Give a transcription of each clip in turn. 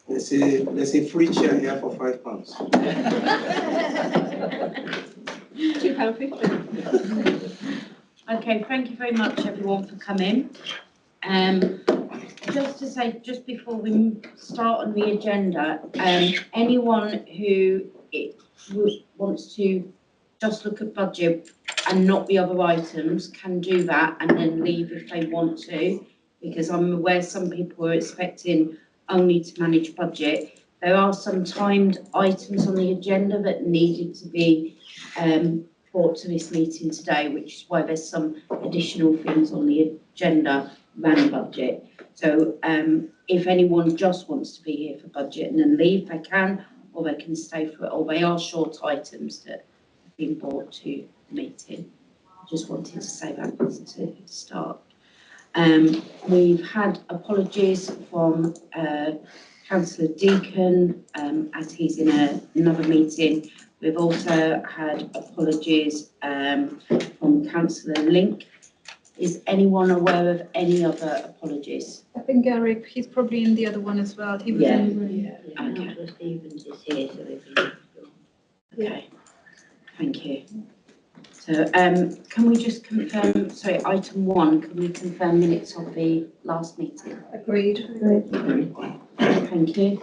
There's a free chair here for £5. £2.50. Okay, thank you very much everyone for coming. Just to say, just before we start on the agenda, anyone who wants to just look at budget and not the other items can do that and then leave if they want to, because I'm aware some people are expecting only to manage budget. There are some timed items on the agenda that needed to be brought to this meeting today, which is why there's some additional things on the agenda around budget. So if anyone just wants to be here for budget and then leave, they can, or they can stay for it, or they are short items that have been brought to the meeting. I just wanted to say that to start. We've had apologies from Councillor Deacon as he's in another meeting. We've also had apologies from Councillor Link. Is anyone aware of any other apologies? I think Eric, he's probably in the other one as well. He was in the room. Yeah. Okay. Stevens is here, so okay. Thank you. So can we just confirm, sorry, item 1, can we confirm minutes of the last meeting? Agreed. Thank you.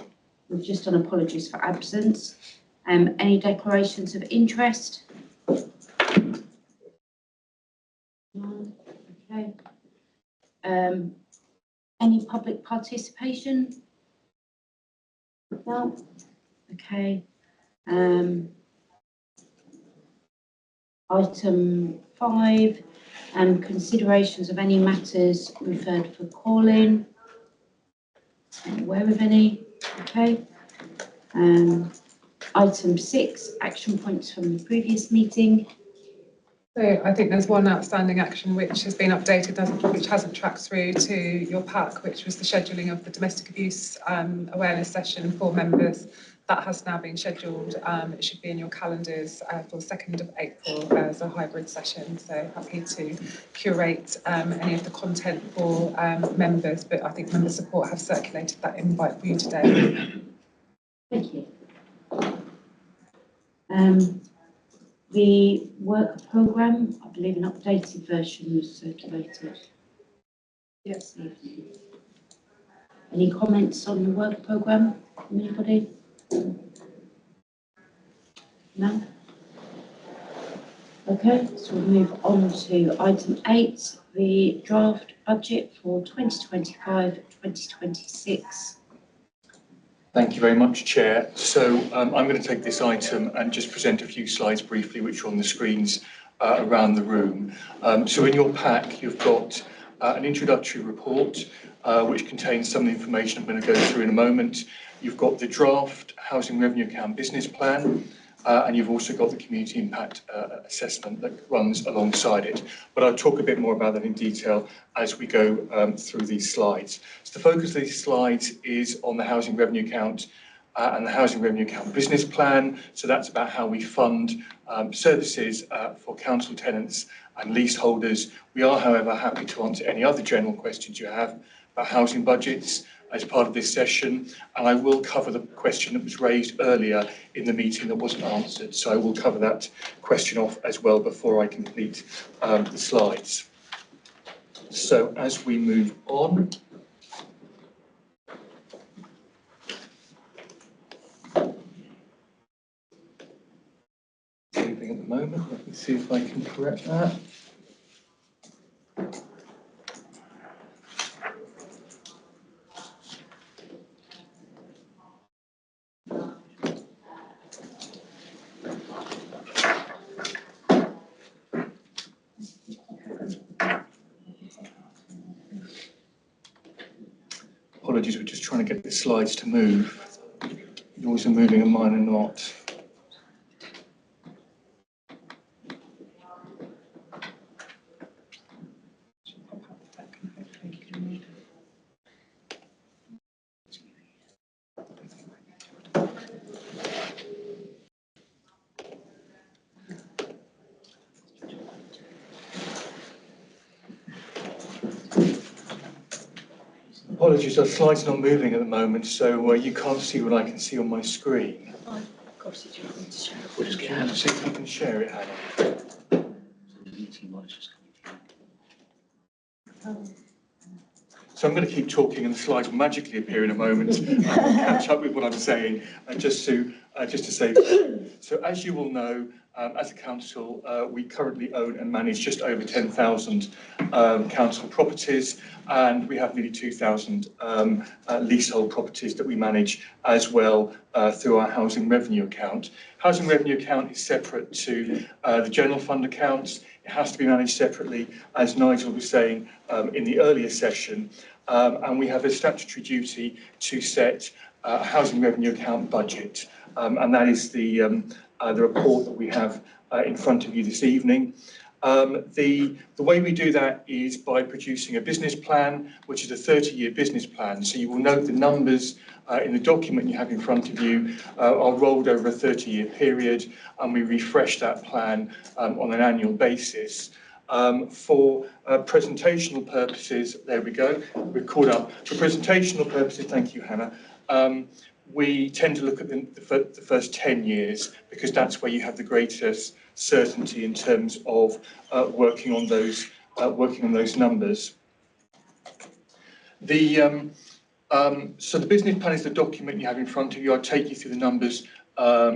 We've just done apologies for absence. Any declarations of interest? No. Okay. Any public participation? No. Okay. Item 5, considerations of any matters referred for calling. Not aware of any. Okay. Item 6, action points from the previous meeting. So I think there's one outstanding action which has been updated, which hasn't tracked through to your pack, which was the scheduling of the domestic abuse awareness session for members. That has now been scheduled. It should be in your calendars for 2nd of April as a hybrid session. So happy to curate any of the content for members, but I think member support have circulated that invite for you today. Thank you. The work programme, I believe an updated version was circulated. Yes. Any comments on the work programme from anybody? No? Okay, so we'll move on to item 8, the draft budget for 2025-2026. Thank you very much, Chair. So I'm going to take this item and just present a few slides briefly, which are on the screens around the room. So in your pack, you've got an introductory report, which contains some of the information I'm going to go through in a moment. You've got the draft Housing Revenue Account Business Plan, and you've also got the Community Impact Assessment that runs alongside it. But I'll talk a bit more about that in detail as we go through these slides. So the focus of these slides is on the Housing Revenue Account and the Housing Revenue Account Business Plan. So that's about how we fund services for council tenants and leaseholders. We are, however, happy to answer any other general questions you have about housing budgets as part of this session, and I will cover the question that was raised earlier in the meeting that wasn't answered, so I will cover that question off as well before I complete the slides. So as we move on, moving at the moment, let me see if I can correct that. Apologies, we're just trying to get the slides to move. Yours are moving and mine are not. Apologies, our slide's not moving at the moment, so you can't see what I can see on my screen. Of course, it's your thing to share. We'll just get Hannah, see if you can share it, Hannah. the meeting monitors coming through. So I'm going to keep talking and the slides will magically appear in a moment. I'll catch up with what I'm saying just to say. So as you will know, as a council, we currently own and manage just over 10,000 council properties, and we have nearly 2,000 leasehold properties that we manage as well through our housing revenue account. Housing revenue account is separate to the general fund accounts. It has to be managed separately, as Nigel was saying in the earlier session, and we have a statutory duty to set a housing revenue account budget, and that is the report that we have in front of you this evening. The way we do that is by producing a business plan, which is a 30-year business plan. So you will note the numbers in the document you have in front of you are rolled over a 30-year period, and we refresh that plan on an annual basis. For presentational purposes, there we go, we've caught up. For presentational purposes, thank you, Hannah, we tend to look at the first 10 years because that's where you have the greatest certainty in terms of working on those numbers. So the business plan is the document you have in front of you. I'll take you through the numbers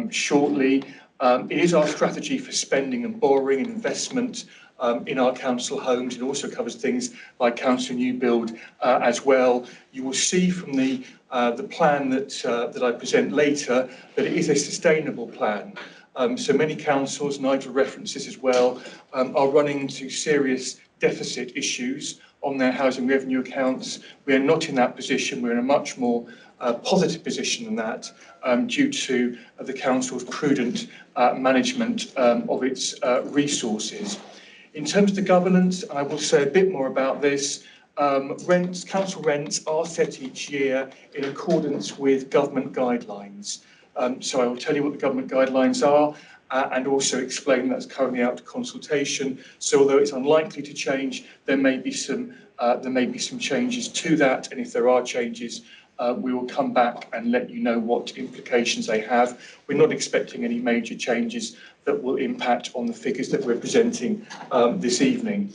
shortly. It is our strategy for spending and borrowing and investment in our council homes. It also covers things like council new build as well. You will see from the plan that I present later that it is a sustainable plan. So many councils, Nigel references as well, are running into serious deficit issues on their housing revenue accounts. We are not in that position. We're in a much more positive position than that due to the council's prudent management of its resources. In terms of the governance, I will say a bit more about this. Council rents are set each year in accordance with government guidelines. So I will tell you what the government guidelines are and also explain that's currently out to consultation. So although it's unlikely to change, there may be some changes to that, and if there are changes, we will come back and let you know what implications they have. We're not expecting any major changes that will impact on the figures that we're presenting this evening.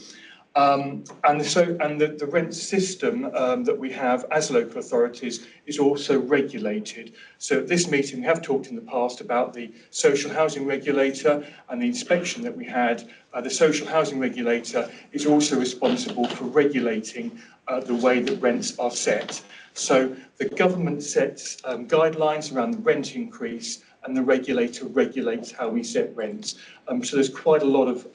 The rent system that we have as local authorities is also regulated. So at this meeting, we have talked in the past about the social housing regulator and the inspection that we had. The social housing regulator is also responsible for regulating the way that rents are set. So the government sets guidelines around the rent increase, and the regulator regulates how we set rents. So there's quite a lot of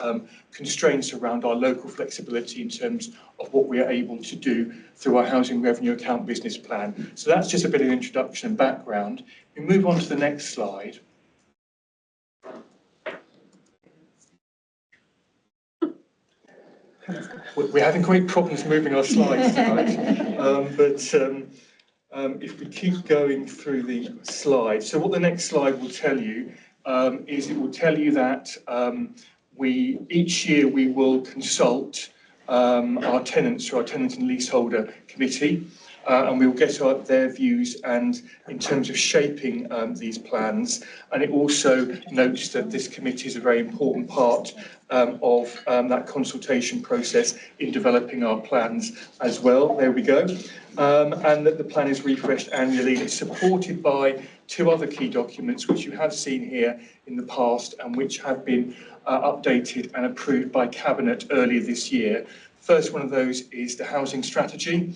constraints around our local flexibility in terms of what we are able to do through our housing revenue account business plan. So that's just a bit of introduction and background. We move on to the next slide. We're having great problems moving our slides tonight, if we keep going through the slides. So what the next slide will tell you is it will tell you that each year we will consult our tenants through our tenant and leaseholder committee, and we will get their views and in terms of shaping these plans. And it also notes that this committee is a very important part of that consultation process in developing our plans as well. There we go. And that the plan is refreshed annually. It's supported by two other key documents which you have seen here in the past and which have been updated and approved by Cabinet earlier this year. First one of those is the housing strategy,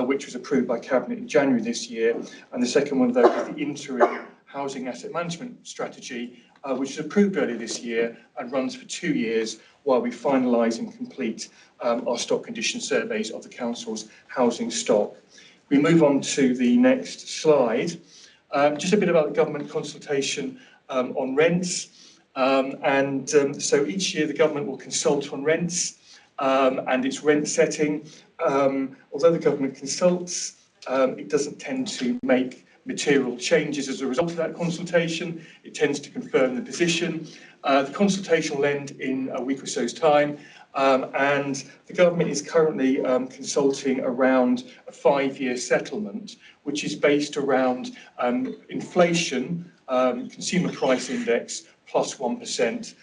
which was approved by Cabinet in January this year, and the second one of those is the interim housing asset management strategy, which was approved earlier this year and runs for 2 years while we finalise and complete our stock condition surveys of the council's housing stock. We move on to the next slide. Just a bit about the government consultation on rents. So each year the government will consult on rents and its rent setting. Although the government consults, it doesn't tend to make material changes as a result of that consultation. It tends to confirm the position. The consultation will end in a week or so's time, and the government is currently consulting around a 5-year settlement, which is based around inflation, consumer price index plus 1%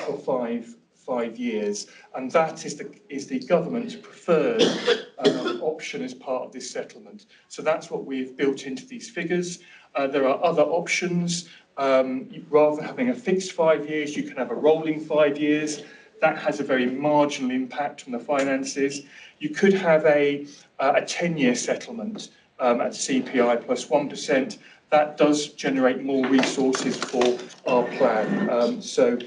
for five years, and that is the government's preferred option as part of this settlement. So that's what we've built into these figures. There are other options. Rather than having a fixed 5 years, you can have a rolling 5 years. That has a very marginal impact on the finances. You could have a 10-year settlement at CPI plus 1%. That does generate more resources for our plan. So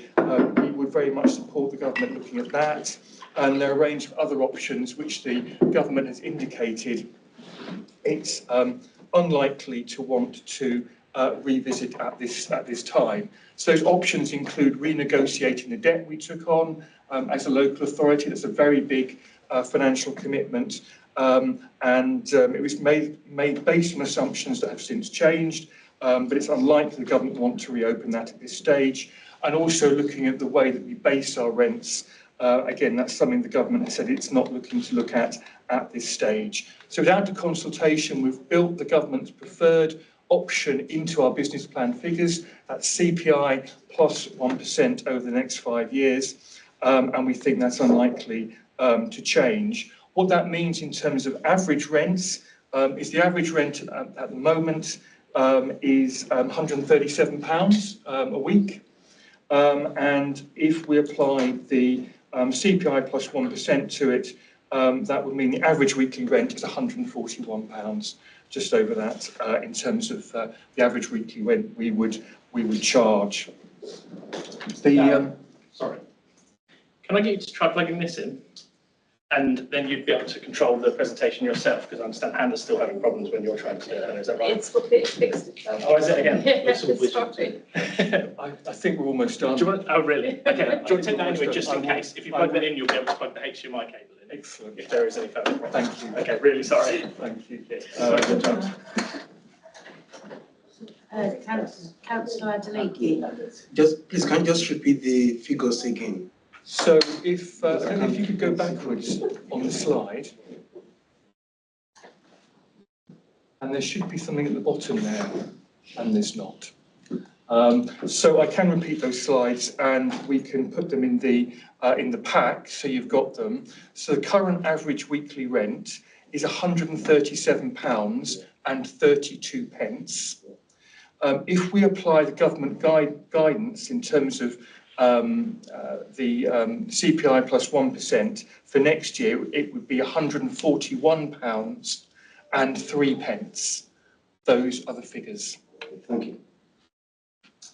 we would very much support the government looking at that. And there are a range of other options which the government has indicated it's unlikely to want to revisit at this time. So those options include renegotiating the debt we took on as a local authority. That's a very big financial commitment. It was made based on assumptions that have since changed, but it's unlikely the government want to reopen that at this stage. And also looking at the way that we base our rents. Again, that's something the government has said it's not looking to look at this stage. So without a consultation, we've built the government's preferred option into our business plan figures. That's CPI plus 1% over the next 5 years. And we think that's unlikely to change. What that means in terms of average rents is the average rent at the moment is £137 a week. And if we apply the CPI plus 1% to it, that would mean the average weekly rent is £141, just over that, in terms of the average weekly rent we would charge. Sorry. Can I get you to try plugging this in? And then you'd be able to control the presentation yourself, because I understand Hannah's still having problems when you're trying to do it. Is that right? It's fixed itself. Oh, is it again? Yes, it's sorry. I think we're almost done. Do you want, oh, really? Okay. Do you want to take that anyway, Almost just done. in case? If you plug that in, you'll be able to plug the HDMI cable in. Excellent. If there is any further problem. Thank you. Okay, really sorry. Thank you. Councillor Adeleke. Please, can you just repeat the figures again? So if you could go backwards on the slide, and there should be something at the bottom there, and there's not. So I can repeat those slides, and we can put them in the pack, so you've got them. So the current average weekly rent is £137.32. If we apply the government guidance in terms of the CPI plus 1% for next year, it would be £141.03. Those are the figures. Thank you.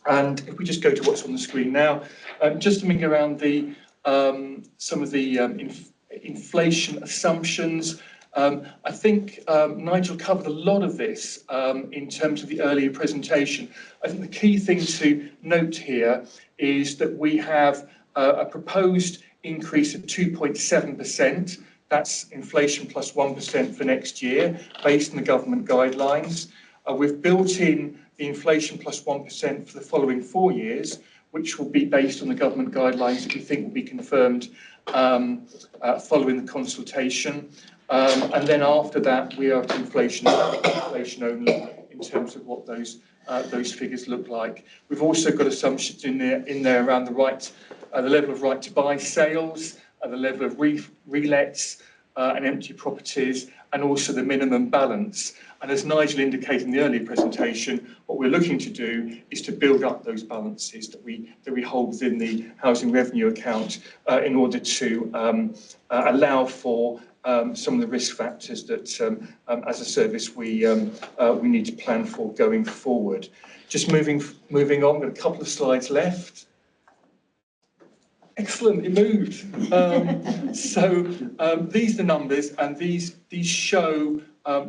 And if we just go to what's on the screen now, just to mingle around some of the inflation assumptions. I think Nigel covered a lot of this in terms of the earlier presentation. I think the key thing to note here is that we have a proposed increase of 2.7%. That's inflation plus 1% for next year, based on the government guidelines. We've built in the inflation plus 1% for the following 4 years, which will be based on the government guidelines that we think will be confirmed following the consultation. And then after that, we are at inflation only in terms of what those figures look like. We've also got assumptions in there around the level of right to buy sales, the level of relets and empty properties, and also the minimum balance. And as Nigel indicated in the earlier presentation, what we're looking to do is to build up those balances that we hold within the housing revenue account in order to allow for some of the risk factors that, as a service, we need to plan for going forward. Just moving on, got a couple of slides left. Excellent, it moved. These are the numbers, and these show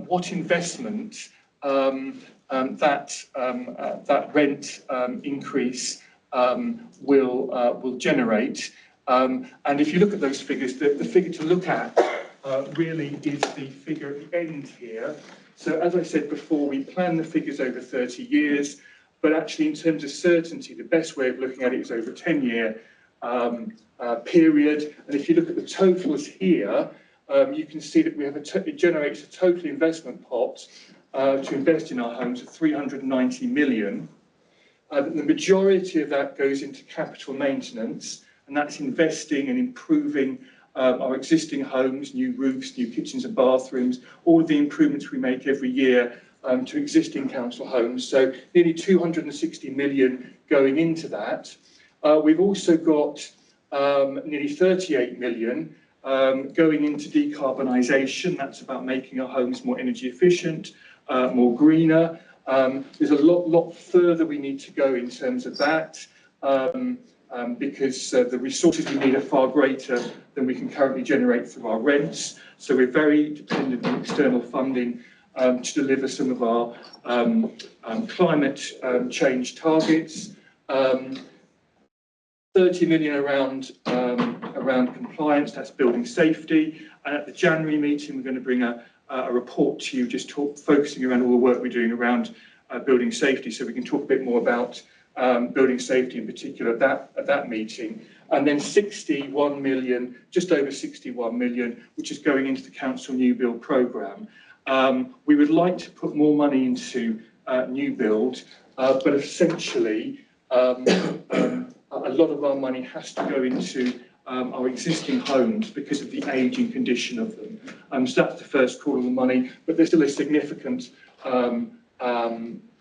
what investment that rent increase will generate. And if you look at those figures, the figure to look at really is the figure at the end here. So as I said before, we plan the figures over 30 years, but actually in terms of certainty, the best way of looking at it is over 10-year period. And if you look at the totals here, you can see that we have it generates a total investment pot to invest in our homes of 390 million. The majority of that goes into capital maintenance, and that's investing and improving our existing homes, new roofs, new kitchens and bathrooms, all of the improvements we make every year to existing council homes. So nearly 260 million going into that. We've also got nearly 38 million going into decarbonisation. That's about making our homes more energy efficient, more greener. There's a lot further we need to go in terms of that because the resources we need are far greater than we can currently generate through our rents. So we're very dependent on external funding to deliver some of our climate change targets. 30 million around compliance, that's building safety. And at the January meeting, we're going to bring a report to you just focusing around all the work we're doing around building safety, so we can talk a bit more about building safety in particular at that meeting. And then 61 million, just over 61 million, which is going into the council new build programme. We would like to put more money into new build, but essentially a lot of our money has to go into our existing homes because of the age and condition of them. So that's the first call on the money, but there's still a significant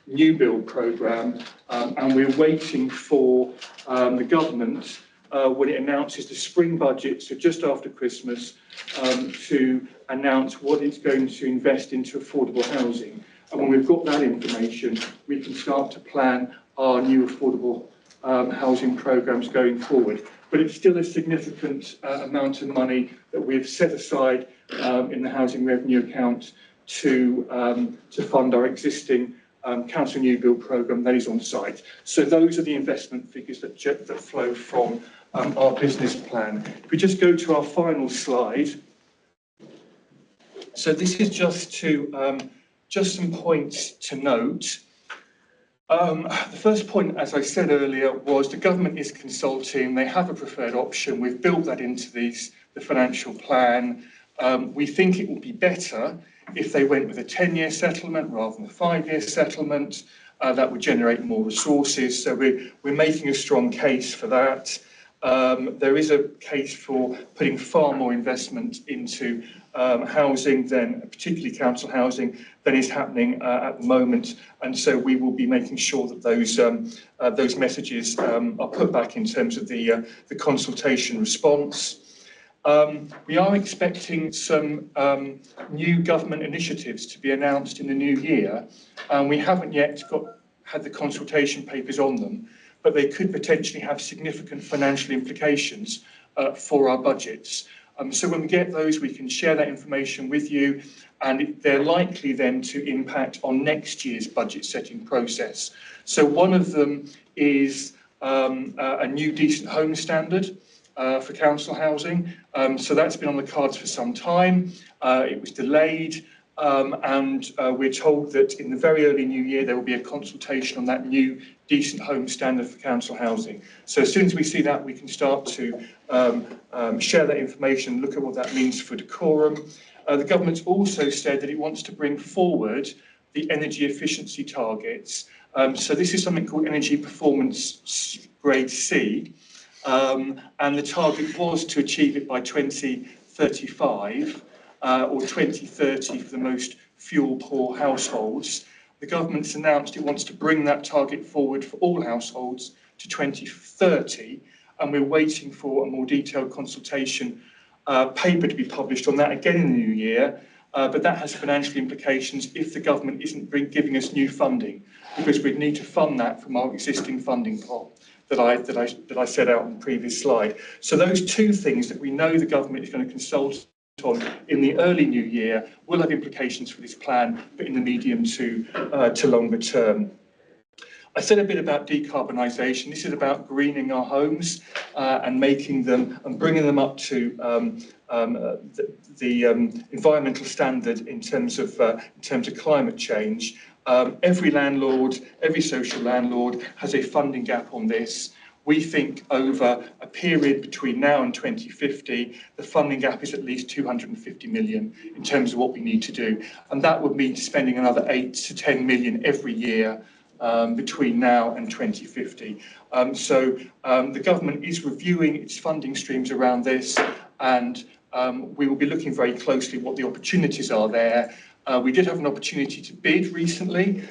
new build programme, and we're waiting for the government, when it announces the spring budget, so just after Christmas, to announce what it's going to invest into affordable housing. And when we've got that information, we can start to plan our new affordable housing programmes going forward. But it's still a significant amount of money that we've set aside in the housing revenue account to fund our existing council new build programme that is on site. So those are the investment figures that flow from our business plan. If we just go to our final slide. So this is just some points to note. The first point, as I said earlier, was the government is consulting. They have a preferred option. We've built that into the financial plan. We think it will be better if they went with a 10-year settlement rather than a 5-year settlement. That would generate more resources. So we're making a strong case for that. There is a case for putting far more investment into housing, particularly council housing, than is happening at the moment. And so we will be making sure that those messages are put back in terms of the consultation response. We are expecting some new government initiatives to be announced in the new year. We haven't yet had the consultation papers on them, but they could potentially have significant financial implications for our budgets. So when we get those, we can share that information with you, and they're likely then to impact on next year's budget setting process. So one of them is a new decent home standard for council housing. So that's been on the cards for some time. It was delayed, and we're told that in the very early new year there will be a consultation on that new decent home standard for council housing. So as soon as we see that, we can start to share that information, look at what that means for decorum. The government's also said that it wants to bring forward the energy efficiency targets. So this is something called Energy Performance Grade C, and the target was to achieve it by 2035 or 2030 for the most fuel-poor households. The government's announced it wants to bring that target forward for all households to 2030, and we're waiting for a more detailed consultation paper to be published on that again in the new year. But that has financial implications if the government isn't giving us new funding, because we'd need to fund that from our existing funding pot that I set out on the previous slide. So those two things that we know the government is going to consult on in the early new year will have implications for this plan, but in the medium to longer term. I said a bit about decarbonisation. This is about greening our homes and making them and bringing them up to the environmental standard in terms of climate change. Every landlord, every social landlord has a funding gap on this. we think over a period between now and 2050, the funding gap is at least 250 million in terms of what we need to do. And that would mean spending another 8 to 10 million every year between now and 2050. So the government is reviewing its funding streams around this, and we will be looking very closely what the opportunities are there. We did have an opportunity to bid recently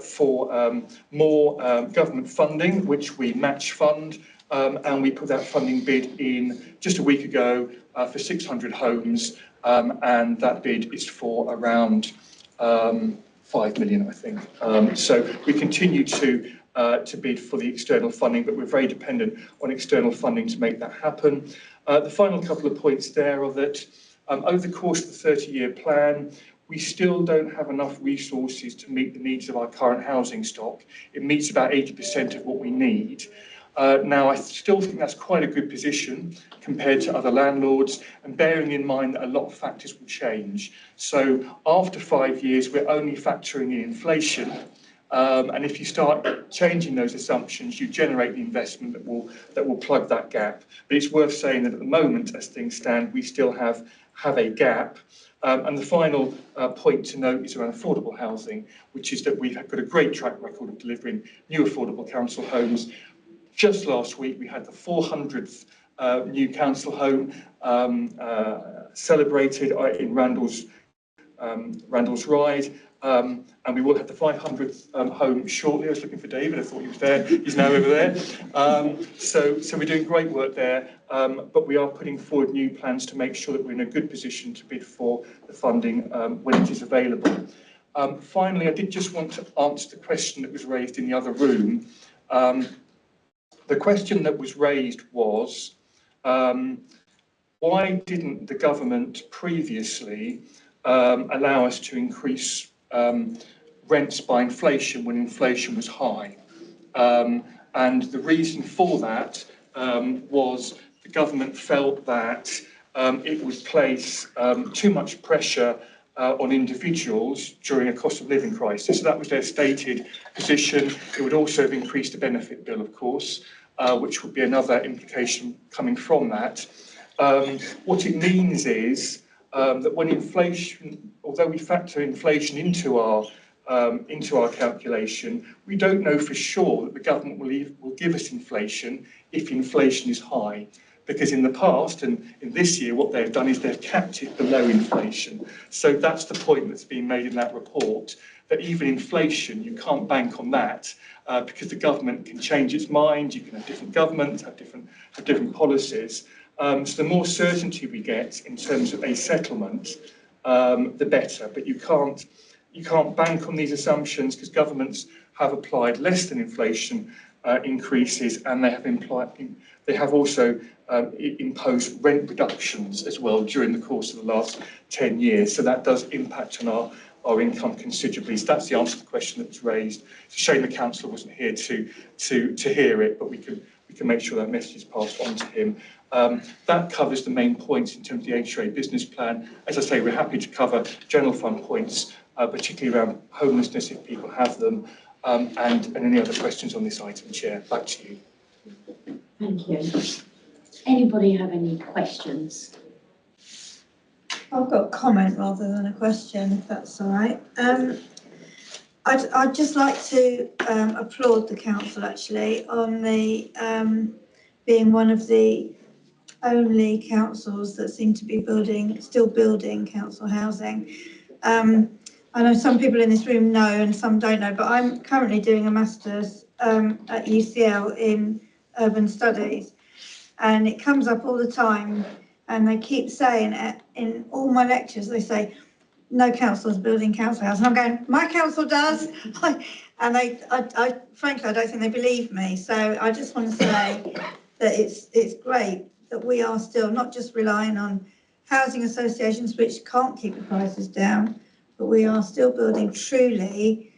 for more government funding, which we match fund, and we put that funding bid in just a week ago for 600 homes, and that bid is for around 5 million, I think. So we continue to bid for the external funding, but we're very dependent on external funding to make that happen. The final couple of points there are that over the course of the 30-year plan, we still don't have enough resources to meet the needs of our current housing stock. It meets about 80% of what we need. Now, I still think that's quite a good position compared to other landlords, and bearing in mind that a lot of factors will change. So after 5 years, we're only factoring in inflation. And if you start changing those assumptions, you generate the investment that will plug that gap. But it's worth saying that at the moment, as things stand, we still have a gap. And the final point to note is around affordable housing, which is that we've got a great track record of delivering new affordable council homes. Just last week, we had the 400th new council home celebrated in Randall's Ride. And we will have the 500th home shortly. I was looking for David, I thought he was there. He's now over there. So we're doing great work there, but we are putting forward new plans to make sure that we're in a good position to bid for the funding when it is available. Finally, I did just want to answer the question that was raised in the other room. The question that was raised was, why didn't the government previously allow us to increase rents by inflation when inflation was high? And the reason for that was the government felt that it would place too much pressure on individuals during a cost of living crisis. So that was their stated position. It would also have increased the benefit bill, of course, which would be another implication coming from that. What it means is that when inflation, although we factor inflation into our calculation, we don't know for sure that the government will give us inflation if inflation is high. Because in the past and in this year, what they've done is they've capped it below inflation. So that's the point that's been made in that report, that even inflation, you can't bank on that because the government can change its mind. You can have different governments, have different policies. So the more certainty we get in terms of a settlement, the better. But you can't bank on these assumptions because governments have applied less than inflation increases, and they have also imposed rent reductions as well during the course of the last 10 years. So that does impact on our income considerably. So that's the answer to the question that was raised. It's a shame the councillor wasn't here to hear it, but we can make sure that message is passed on to him. That covers the main points in terms of the HRA business plan. As I say, we're happy to cover general fund points, particularly around homelessness if people have them, and any other questions on this item, Chair. Back to you. Thank you. Anybody have any questions? I've got a comment rather than a question, if that's all right. I'd just like to applaud the council actually on the being one of the only councils that seem to be still building council housing. I know some people in this room know and some don't know, but I'm currently doing a master's at UCL in urban studies, and it comes up all the time, and they keep saying it in all my lectures. They say no council is building council house, and I'm going, my council does. And I frankly, I don't think they believe me. So I just want to say that it's great that we are still not just relying on housing associations which can't keep the prices down, but we are still building truly,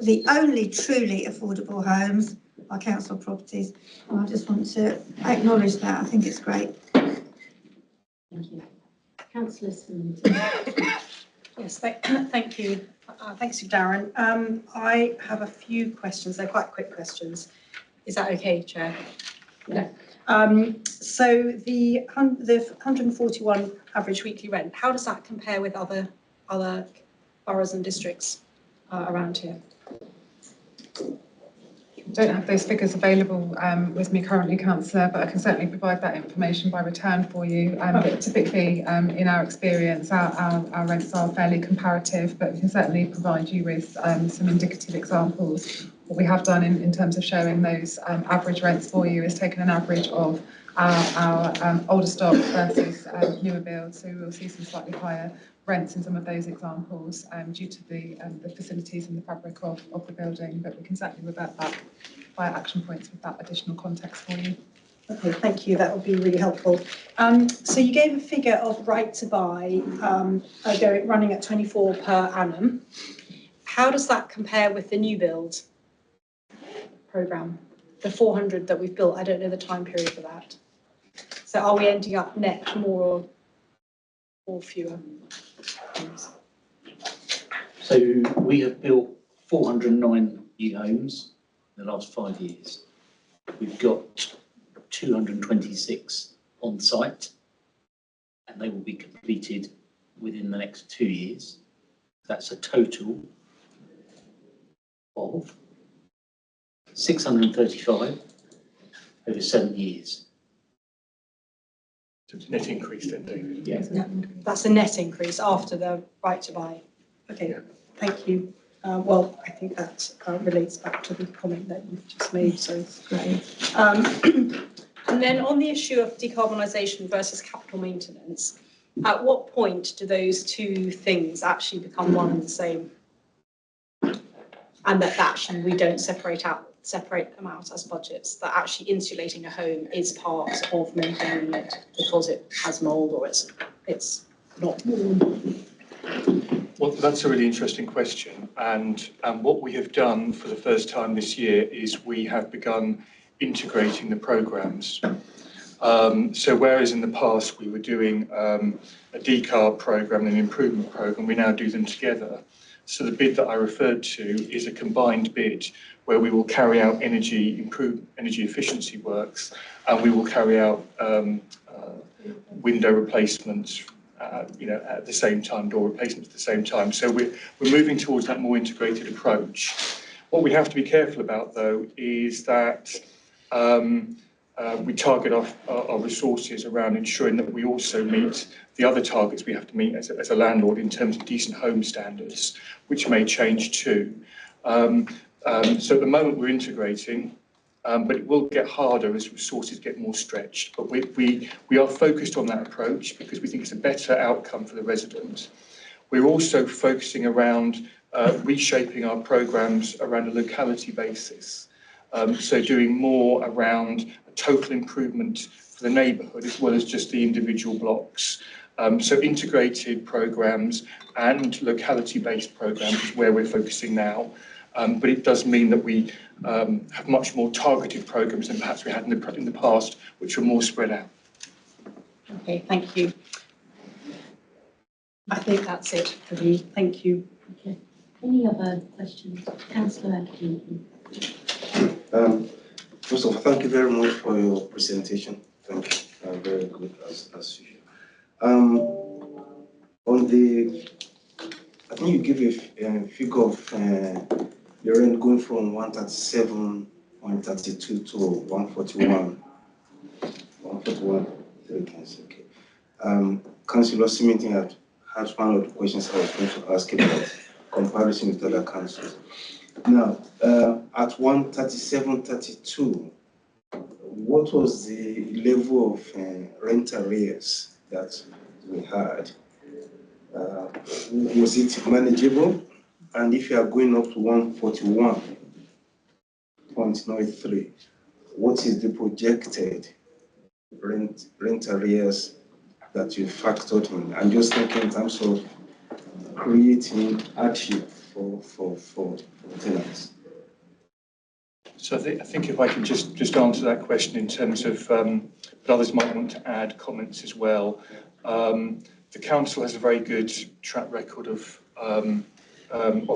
the only truly affordable homes are council properties. And I just want to acknowledge that. I think it's great. Thank you. Councillor Simmons. Yes, thank you. Thanks to Darren. I have a few questions. They're quite quick questions. Is that okay, Chair? Yeah. So the 141 average weekly rent, how does that compare with other boroughs and districts around here? I don't have those figures available with me currently, Councillor, but I can certainly provide that information by return for you. But typically, in our experience, our rents are fairly comparative, but we can certainly provide you with some indicative examples. What we have done in terms of showing those average rents for you is taken an average of our older stock versus newer builds, so we will see some slightly higher rents in some of those examples due to the facilities and the fabric of the building, but we can certainly revert back via action points with that additional context for you. Okay, thank you. That would be really helpful. So you gave a figure of right to buy running at 24 per annum. How does that compare with the new build programme? The 400 that we've built, I don't know the time period for that. So are we ending up net more or fewer? So we have built 409 new homes in the last 5 years. We've got 226 on site, and they will be completed within the next 2 years. That's a total of 635 over 7 years. So it's a net increase then, David? Yeah. That's a net increase after the right to buy. Okay, thank you. Well, I think that relates back to the comment that you've just made, so great. And then on the issue of decarbonisation versus capital maintenance, at what point do those two things actually become one and the same? And that actually we don't separate them out as budgets, that actually insulating a home is part of maintaining it because it has mould or it's not warm. Well, that's a really interesting question, and what we have done for the first time this year is we have begun integrating the programmes. So whereas in the past we were doing a decarb programme and an improvement programme, we now do them together. So the bid that I referred to is a combined bid where we will carry out energy efficiency works, and we will carry out window replacements at the same time, door replacements at the same time. So we're moving towards that more integrated approach. What we have to be careful about, though, is that we target our resources around ensuring that we also meet the other targets we have to meet as a landlord in terms of decent home standards, which may change too. So at the moment we're integrating, but it will get harder as resources get more stretched. But we are focused on that approach because we think it's a better outcome for the resident. We're also focusing around reshaping our programmes around a locality basis. So doing more around a total improvement for the neighbourhood as well as just the individual blocks. So integrated programmes and locality-based programmes is where we're focusing now. But it does mean that we have much more targeted programmes than perhaps we had in the past, which are more spread out. Okay, thank you. I think that's it for me. Thank you. Okay. Any other questions? Councillor Atkinson. First of all, thank you very much for your presentation. Thank you. Very good as usual. I think you give a figure of your rent going from 137.32 to 141. 141. Okay. Councillor Symington had one of the questions I was going to ask about comparison with other councils. Now, at 137.32, what was the level of rent arrears that we had? Was it manageable? And if you are going up to 141.93, what is the projected rent arrears that you factored in? I'm just thinking in terms of creating hardship for tenants. So I think if I can just answer that question in terms of, but others might want to add comments as well. The council has a very good track record of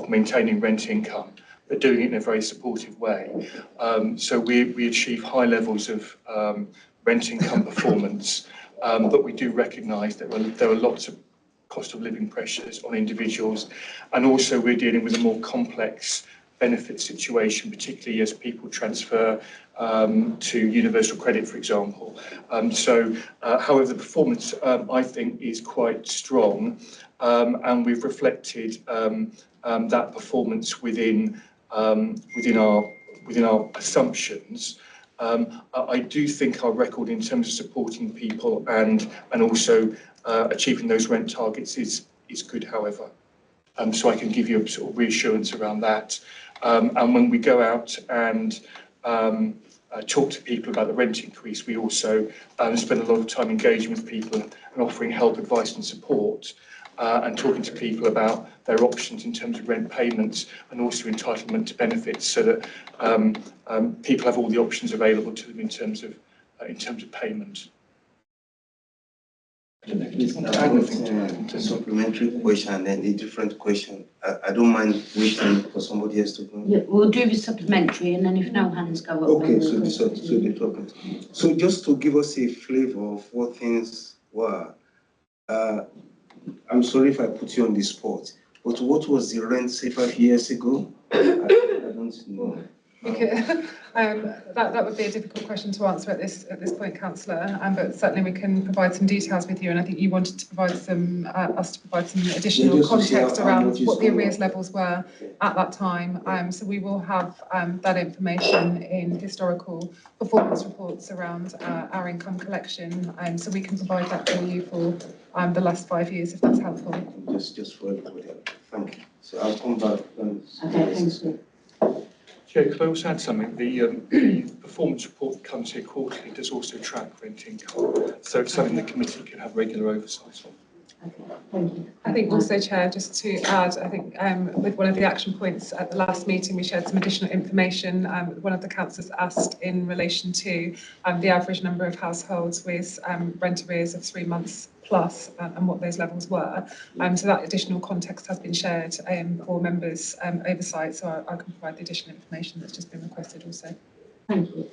maintaining rent income, are doing it in a very supportive way. So we achieve high levels of rent income performance, but we do recognise that there are lots of cost of living pressures on individuals, and also we're dealing with a more complex benefit situation, particularly as people transfer to universal credit, for example. However, the performance, I think, is quite strong, and we've reflected that performance within our assumptions. I do think our record in terms of supporting people and also achieving those rent targets is good, however. So I can give you a sort of reassurance around that. And when we go out and talk to people about the rent increase, we also spend a lot of time engaging with people and offering help, advice and support, and talking to people about their options in terms of rent payments and also entitlement to benefits, so that people have all the options available to them in terms of payment. I don't know if you want to add anything to a supplementary question and then a different question. I don't mind waiting for somebody else to go. Yeah, we'll do the supplementary, and then if no hands go up. Okay, then so we'll the topic. So just to give us a flavour of what things were, I'm sorry if I put you on the spot, but what was the rent, say, 5 years ago? I don't know. That would be a difficult question to answer at this point, Councillor. But certainly we can provide some details with you. And I think you wanted to provide some additional context around what the arrears levels were at that time. So we will have that information in historical performance reports around our income collection, and so we can provide that for you for the last 5 years, if that's helpful. Just for everybody. Thank you. So I'll come back. Okay, thank you. Chair, could I also add something? The performance report that comes here quarterly does also track rent income, so it's something the committee can have regular oversight on. Okay, thank you. I think also, Chair, just to add, I think with one of the action points at the last meeting, we shared some additional information. One of the councillors asked in relation to the average number of households with rent arrears of 3 months plus and what those levels were. So that additional context has been shared for members' oversight, so I can provide the additional information that's just been requested also. Thank you.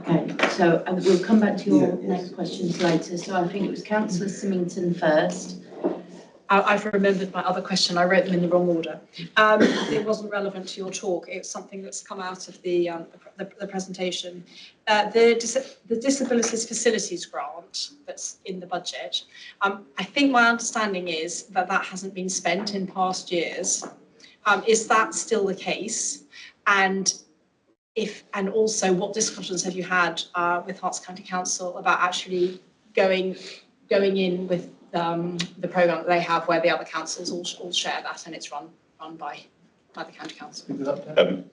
Okay, so we'll come back to your next questions later. So I think it was Councillor Symington first. I've remembered my other question. I wrote them in the wrong order. It wasn't relevant to your talk. It's something that's come out of the presentation. The Disabilities Facilities Grant that's in the budget. I think my understanding is that hasn't been spent in past years. Is that still the case? And also, what discussions have you had with Herts County Council about actually going in with the programme that they have, where the other councils all share that, and it's run by the county council?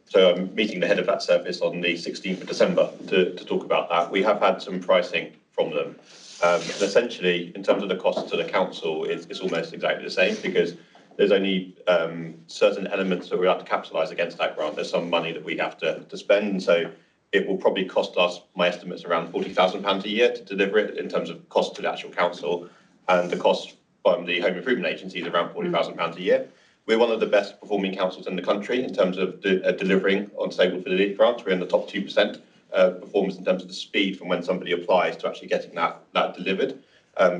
So I'm meeting the head of that service on the 16th of December to talk about that. We have had some pricing from them, and essentially in terms of the cost to the council, it's almost exactly the same, because there's only certain elements that we have to capitalise against that grant. There's some money that we have to spend, and so it will probably cost us, my estimate's around £40,000 a year to deliver it in terms of cost to the actual council, and the cost from the Home Improvement Agency is around £40,000 a year. We're one of the best performing councils in the country in terms of delivering on stable facility grants. We're in the top 2% performance in terms of the speed from when somebody applies to actually getting that delivered.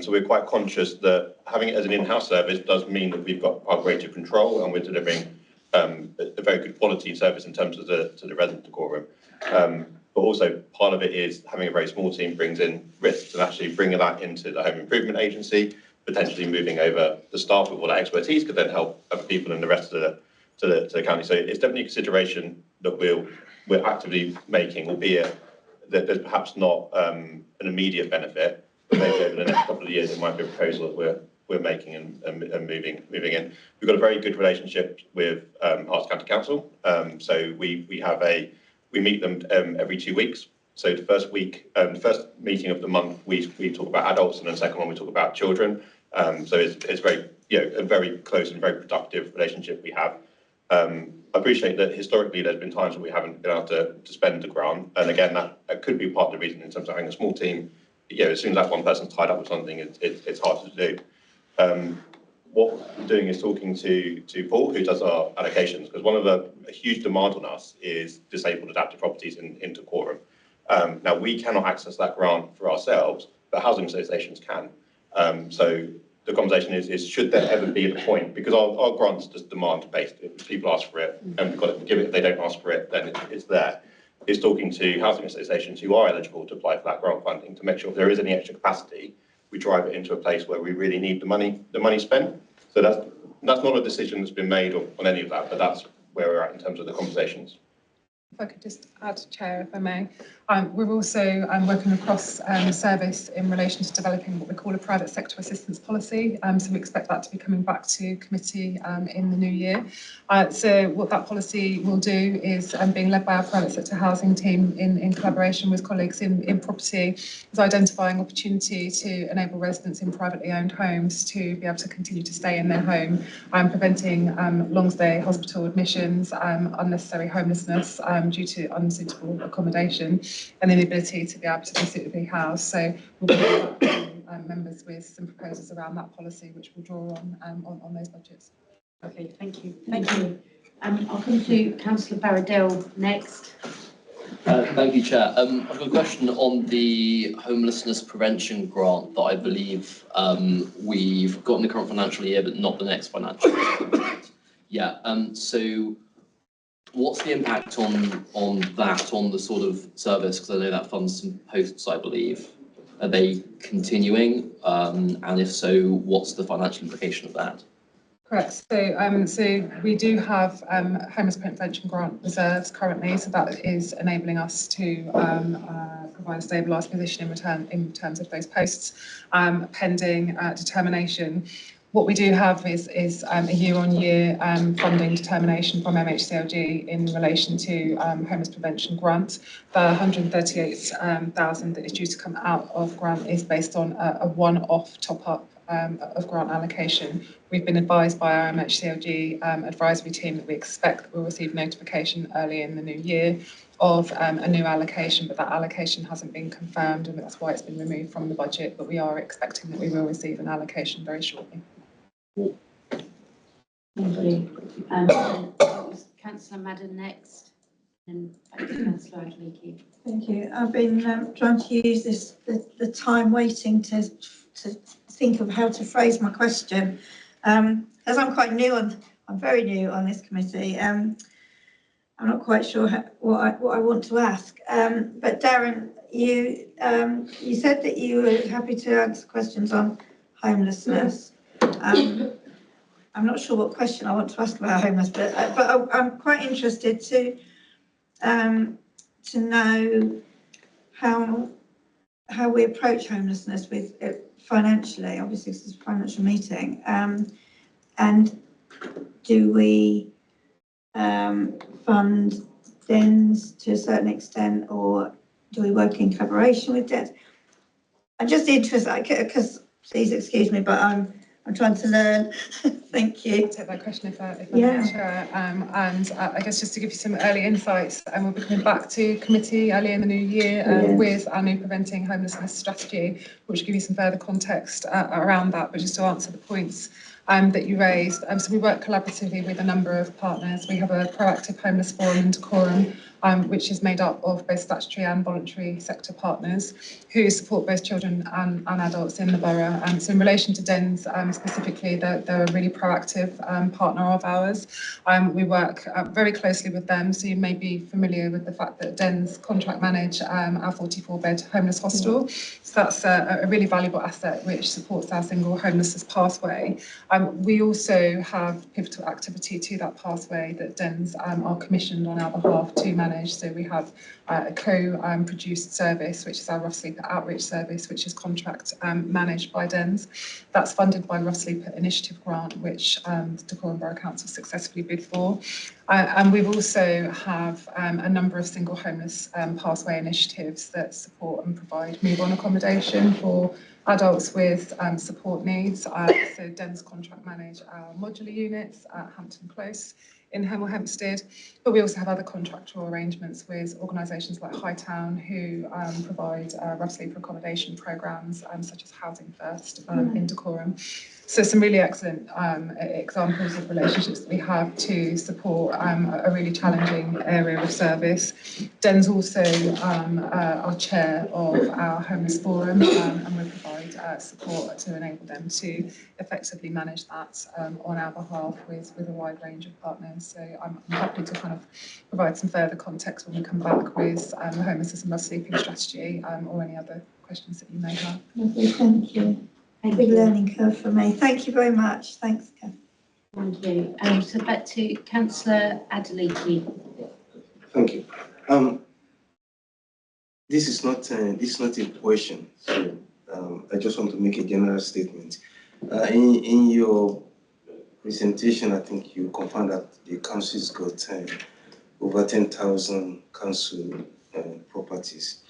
So we're quite conscious that having it as an in-house service does mean that we've got far greater control, and we're delivering a very good quality service in terms of the resident decorum. But also part of it is having a very small team brings in risks, and actually bringing that into the Home Improvement Agency, potentially moving over the staff with all that expertise could then help other people in the rest of the county. So it's definitely a consideration that we're actively making, albeit that there's perhaps not an immediate benefit, but maybe over the next couple of years it might be a proposal that we're making and moving in. We've got a very good relationship with Herts County Council, so we meet them every 2 weeks. So the first week, the first meeting of the month, we talk about adults, and then the second one we talk about children. So it's very, a very close and very productive relationship we have. I appreciate that historically there's been times when we haven't been able to spend the grant, and again that could be part of the reason in terms of having a small team. As soon as that one person's tied up with something, it's hard to do. what we're doing is talking to Paul, who does our allocations, because one of a huge demand on us is disabled adapted properties into quorum. Now, we cannot access that grant for ourselves, but housing associations can. So the conversation is should there ever be a point, because our grant's just demand based. If people ask for it, and we've got to give it. If they don't ask for it, then it's there. Is talking to housing associations who are eligible to apply for that grant funding to make sure if there is any extra capacity, we drive it into a place where we really need the money spent. So that's not a decision that's been made on any of that, but that's where we're at in terms of the conversations. If I could just add, Chair, if I may. We're also working across service in relation to developing what we call a private sector assistance policy. So we expect that to be coming back to committee in the new year. So what that policy will do is being led by our private sector housing team in collaboration with colleagues in property, is identifying opportunity to enable residents in privately owned homes to be able to continue to stay in their home, preventing long stay hospital admissions, unnecessary homelessness due to unsuitable accommodation, and then the ability to be able to be suitably housed. So we'll be back to members with some proposals around that policy, which we'll draw on those budgets. Okay, thank you. Thank you. I'll come to Councillor Barradell next. Thank you, Chair. I've got a question on the homelessness prevention grant that I believe we've got in the current financial year, but not the next financial year. Yeah. So what's the impact on that, on the sort of service? Because I know that funds some posts, I believe. Are they continuing? And if so, what's the financial implication of that? Correct. So we do have homeless prevention grant reserves currently, so that is enabling us to provide a stabilised position in terms of those posts, pending determination. What we do have is a year-on-year funding determination from MHCLG in relation to homeless prevention grant. The 138,000 that is due to come out of grant is based on a one-off top-up of grant allocation. We've been advised by our MHCLG advisory team that we expect that we'll receive notification early in the new year of a new allocation, but that allocation hasn't been confirmed, and that's why it's been removed from the budget, but we are expecting that we will receive an allocation very shortly. Thank you. Councillor Madden next, and back to Councillor Adleaky. Thank you. I've been trying to use the time waiting to think of how to phrase my question. As I'm very new on this committee. I'm not quite sure what I want to ask. But Darren, you said that you were happy to answer questions on homelessness. I'm not sure what question I want to ask about homelessness, but I'm quite interested to know how we approach homelessness with financially. Obviously, this is a financial meeting, and do we fund DENS to a certain extent, or do we work in collaboration with DENS? I'm just interested, because please excuse me, but I'm trying to learn. Thank you. I'll take that question if I may, Chair. And I guess just to give you some early insights, and we'll be coming back to committee early in the new year with our new preventing homelessness strategy, which will give you some further context around that. But just to answer the points that you raised, so we work collaboratively with a number of partners. We have a proactive homeless forum and decorum, which is made up of both statutory and voluntary sector partners who support both children and adults in the borough. So in relation to DENS specifically, they're a really proactive partner of ours. We work very closely with them, so you may be familiar with the fact that DENS contract manage our 44-bed homeless hostel. So that's a really valuable asset which supports our single homelessness pathway. We also have pivotal activity to that pathway that DENS are commissioned on our behalf to manage. So we have a co-produced service, which is our Rough Sleeper Outreach Service, which is contract managed by DENS. That's funded by Rough Sleeper Initiative Grant, which the Dacorum Borough Council successfully bid for. And we've also have a number of single homeless pathway initiatives that support and provide move-on accommodation for adults with support needs. So DENS contract manage our modular units at Hampton Close in Hemel Hempstead, but we also have other contractual arrangements with organisations like Hightown who provide rough sleeper accommodation programmes such as Housing First in Dacorum. So some really excellent examples of relationships that we have to support a really challenging area of service. Den's also our chair of our homeless forum, and we provide support to enable them to effectively manage that on our behalf with a wide range of partners. So I'm happy to kind of provide some further context when we come back with the homelessness and rough sleeping strategy or any other questions that you may have. Lovely, thank you. Big learning curve for me. Thank you very much. Thanks, Kath. Thank you. So back to Councillor Adeleke. Thank you. This is not a question. So I just want to make a general statement. In your presentation, I think you confirmed that the council's got over 10,000 council properties.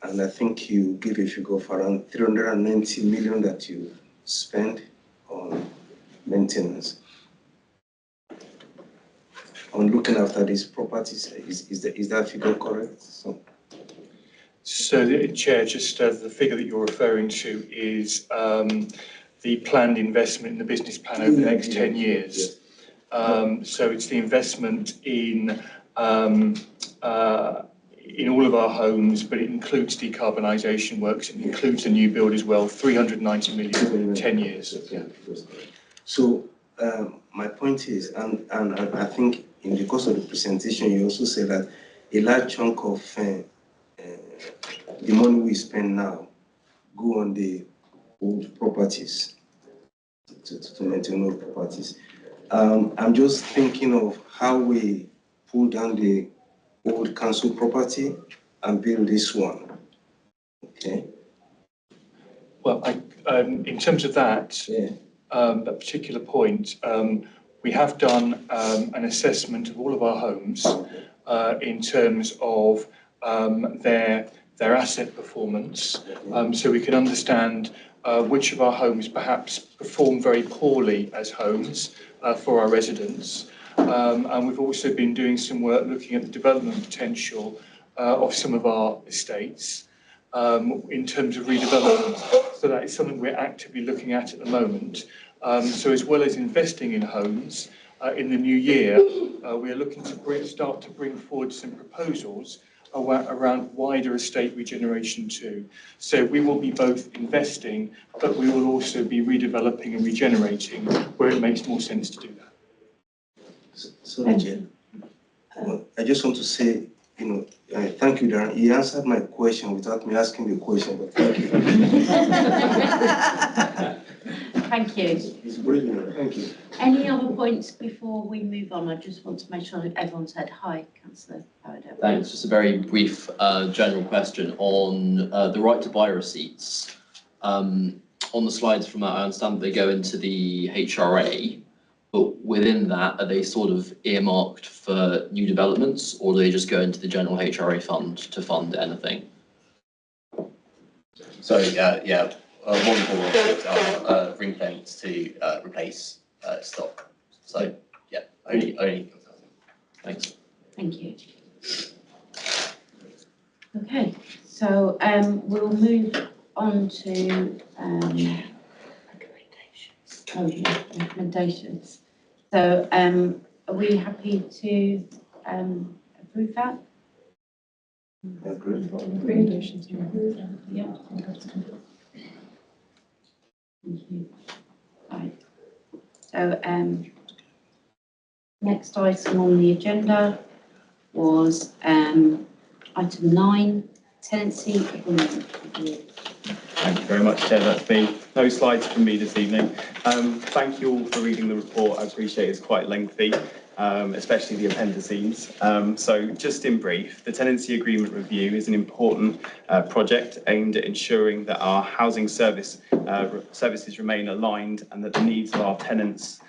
And I think you gave a figure of around 390 million that you spend on maintenance. On looking after these properties, is that figure correct? So, Chair, just the figure that you're referring to is the planned investment in the business plan over the next 10 years. So it's the investment in all of our homes, but it includes decarbonisation works, it includes the new build as well, 390 million, 10 years. So my point is, and I think in the course of the presentation, you also said that a large chunk of the money we spend now go on the old properties, to maintain old properties. I'm just thinking of how we pull down the old council property and build this one. Okay. Well, in terms of that, that particular point, we have done an assessment of all of our homes in terms of their asset performance, so we can understand which of our homes perhaps perform very poorly as homes for our residents. And we've also been doing some work looking at the development potential of some of our estates in terms of redevelopment. So that is something we're actively looking at the moment. So as well as investing in homes in the new year, we are looking to start to bring forward some proposals around wider estate regeneration too. So we will be both investing, but we will also be redeveloping and regenerating where it makes more sense to do that. So I just want to say, thank you, Darren. He answered my question without me asking the question, but thank you. Thank you. It's brilliant. Thank you. Any other points before we move on? I just want to make sure that everyone's heard. Hi, Councillor Howard. Thanks. Just a very brief general question on the right to buy receipts. On the slides from that, I understand they go into the HRA, but within that, are they sort of earmarked for new developments, or do they just go into the general HRA fund to fund anything? So one for ring fence to replace stock. So yeah, only. Thanks. Thank you. Okay, so we'll move on to recommendations. So are we happy to approve that? Recommendations. Yeah. Thank you. Right. So next item on the agenda was item 9, tenancy agreement review. Thank you very much, Chair. That's me. No slides from me this evening. Thank you all for reading the report. I appreciate it's quite lengthy, especially the appendices. So just in brief, the tenancy agreement review is an important project aimed at ensuring that our housing services remain aligned and that the needs of our tenants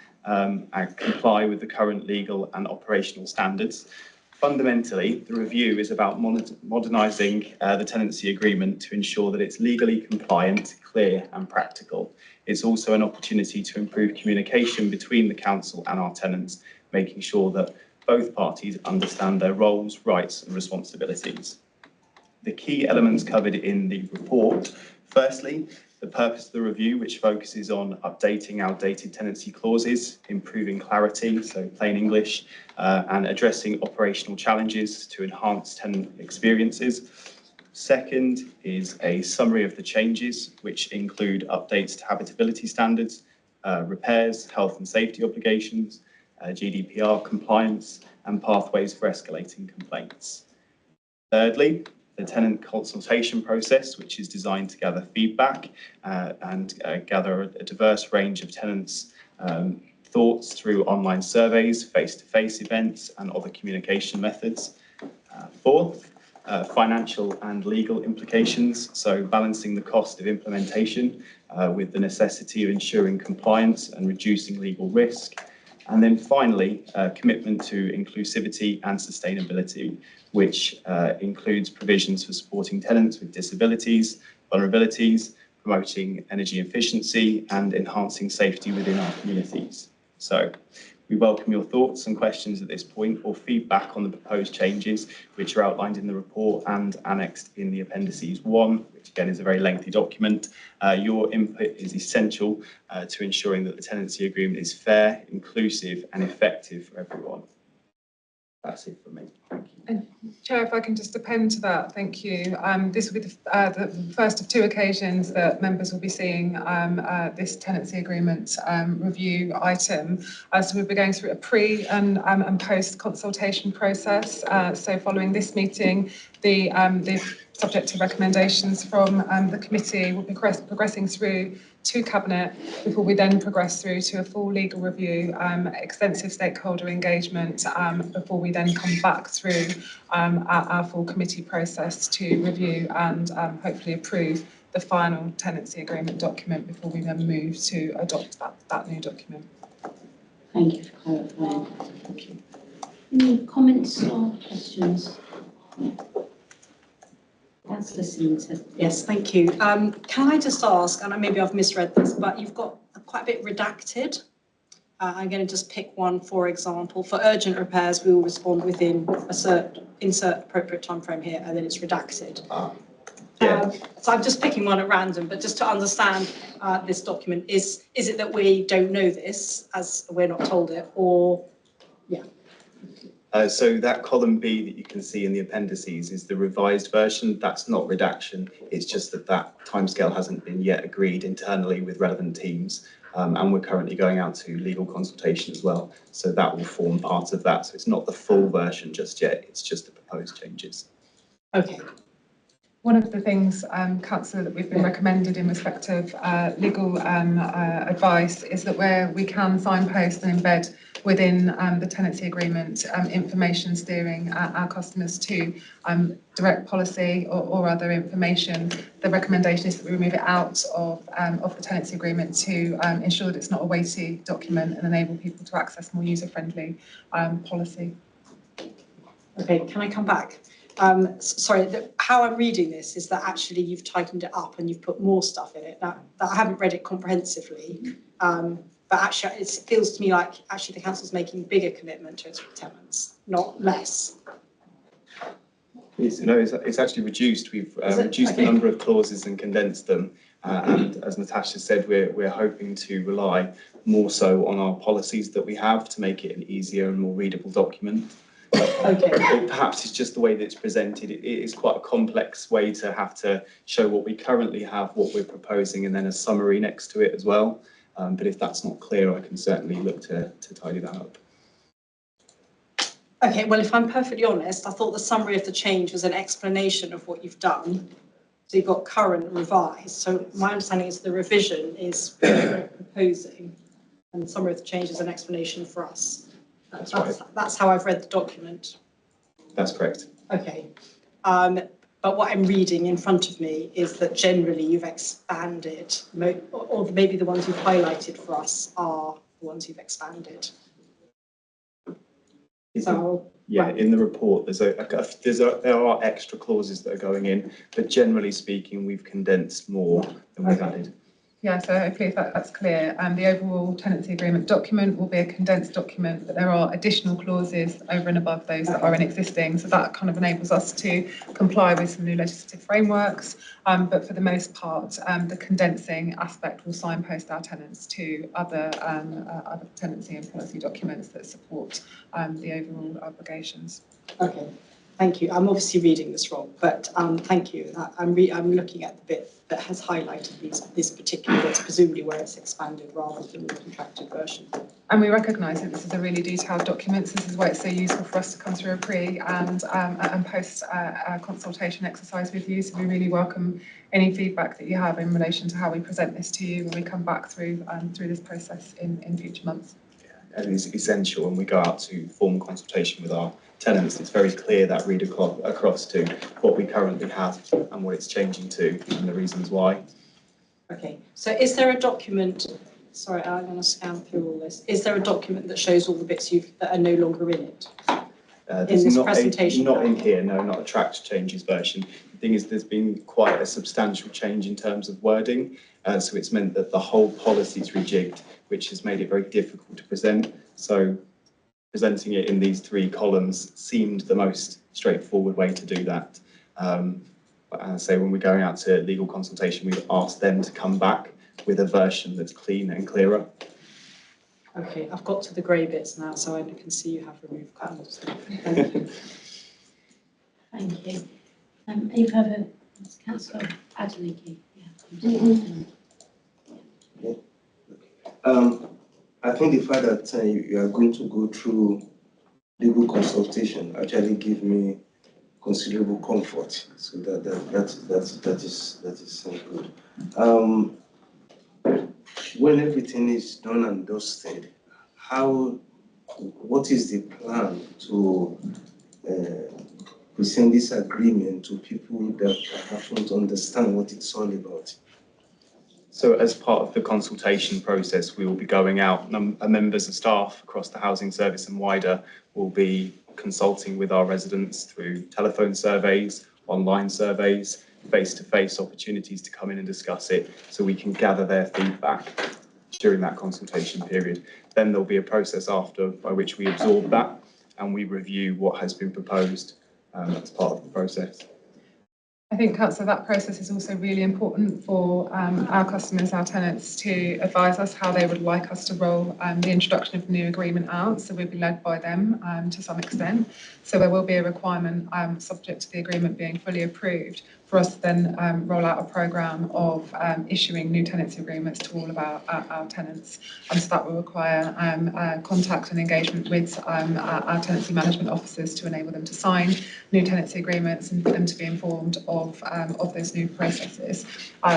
comply with the current legal and operational standards. Fundamentally, the review is about modernising the tenancy agreement to ensure that it's legally compliant, clear and practical. It's also an opportunity to improve communication between the council and our tenants, making sure that both parties understand their roles, rights and responsibilities. The key elements covered in the report: firstly, the purpose of the review, which focuses on updating outdated tenancy clauses, improving clarity, so plain English, and addressing operational challenges to enhance tenant experiences. Second is a summary of the changes, which include updates to habitability standards, repairs, health and safety obligations, GDPR compliance, and pathways for escalating complaints. Thirdly, the tenant consultation process, which is designed to gather feedback and gather a diverse range of tenants' thoughts through online surveys, face-to-face events, and other communication methods. Fourth, financial and legal implications, so balancing the cost of implementation with the necessity of ensuring compliance and reducing legal risk. And then finally, commitment to inclusivity and sustainability, which includes provisions for supporting tenants with disabilities, vulnerabilities, promoting energy efficiency and enhancing safety within our communities. So we welcome your thoughts and questions at this point, or feedback on the proposed changes, which are outlined in the report and annexed in the appendices 1, which again is a very lengthy document. Your input is essential to ensuring that the tenancy agreement is fair, inclusive and effective for everyone. That's it for me. Thank you. And Chair, if I can just append to that, thank you. This will be the first of 2 occasions that members will be seeing this tenancy agreement review item. So we'll be going through a pre and post consultation process. So following this meeting, the subject to recommendations from the committee will be progressing through to Cabinet before we then progress through to a full legal review, extensive stakeholder engagement, before we then come back through our full committee process to review and hopefully approve the final tenancy agreement document before we then move to adopt that new document. Thank you for clarifying. Thank you. Any comments or questions? That's listening to. Yes, thank you. Can I just ask, and maybe I've misread this, but you've got quite a bit redacted. I'm going to just pick one, for example. For urgent repairs, we will respond within insert appropriate time frame here, and then it's redacted. Yeah. So I'm just picking one at random, but just to understand this document, is it that we don't know this, as we're not told it, or, yeah? So that column B that you can see in the appendices is the revised version. That's not redaction. It's just that timescale hasn't been yet agreed internally with relevant teams. And we're currently going out to legal consultation as well. So that will form part of that. So it's not the full version just yet. It's just the proposed changes. Okay. One of the things, Councillor, that we've been recommended in respect of legal advice is that where we can signpost and embed within the tenancy agreement information steering our customers to direct policy or other information, the recommendation is that we remove it out of the tenancy agreement to ensure that it's not a weighty document and enable people to access more user-friendly policy. Okay, can I come back? Sorry, how I'm reading this is that actually you've tightened it up and you've put more stuff in it. Now, I haven't read it comprehensively, but actually it feels to me like actually the council's making bigger commitment to its tenants, not less. No, it's actually reduced. We've reduced the number of clauses and condensed them. And as Natasha said, we're hoping to rely more so on our policies that we have to make it an easier and more readable document. Okay. Or perhaps it's just the way that it's presented. It is quite a complex way to have to show what we currently have, what we're proposing, and then a summary next to it as well. But if that's not clear, I can certainly look to tidy that up. Okay, well, if I'm perfectly honest, I thought the summary of the change was an explanation of what you've done. So you've got current and revised. So my understanding is the revision is what we're proposing, and the summary of the change is an explanation for us. That's how I've read the document. That's correct. Okay. But what I'm reading in front of me is that generally you've expanded, or maybe the ones you've highlighted for us are the ones you've expanded. So, yeah, right. In the report, there are extra clauses that are going in, but generally speaking, we've condensed more than we've added. Yeah, so hopefully if that's clear, the overall tenancy agreement document will be a condensed document, but there are additional clauses over and above those that are in existing. So that kind of enables us to comply with some new legislative frameworks. But for the most part, the condensing aspect will signpost our tenants to other tenancy and policy documents that support the overall obligations. Okay, thank you. I'm obviously reading this wrong, but thank you. I'm looking at the bit that has highlighted this particular bit, presumably where it's expanded rather than the contracted version. And we recognise that this is a really detailed document. So this is why it's so useful for us to come through a pre and post consultation exercise with you. So we really welcome any feedback that you have in relation to how we present this to you when we come back through this process in future months. And it's essential when we go out to formal consultation with our tenants. It's very clear that read across to what we currently have and what it's changing to and the reasons why. Okay, so is there a document, sorry, I'm going to scan through all this. Is there a document that shows all the bits that are no longer in it? In this presentation? Not in here, no, not a tracked changes version. The thing is, there's been quite a substantial change in terms of wording. So it's meant that the whole policy's rejigged, which has made it very difficult to present. So presenting it in these 3 columns seemed the most straightforward way to do that. But as I say, when we're going out to legal consultation, we've asked them to come back with a version that's clean and clearer. Okay, I've got to the grey bits now, so I can see you have removed columns. Thank you. Thank you. Any further, Councillor Adeleke? I think the fact that you are going to go through legal consultation actually give me considerable comfort. So that is good. When everything is done and dusted, what is the plan to present this agreement to people that perhaps don't understand what it's all about? So as part of the consultation process, we will be going out, members of staff across the housing service and wider will be consulting with our residents through telephone surveys, online surveys, face-to-face opportunities to come in and discuss it so we can gather their feedback during that consultation period. Then there'll be a process after by which we absorb that and we review what has been proposed as part of the process. I think, Councillor, that process is also really important for our customers, our tenants, to advise us how they would like us to roll the introduction of the new agreement out. So we'll be led by them to some extent. So there will be a requirement, subject to the agreement being fully approved, for us to then roll out a programme of issuing new tenancy agreements to all of our tenants. And so that will require contact and engagement with our tenancy management officers to enable them to sign new tenancy agreements and for them to be informed of those new processes.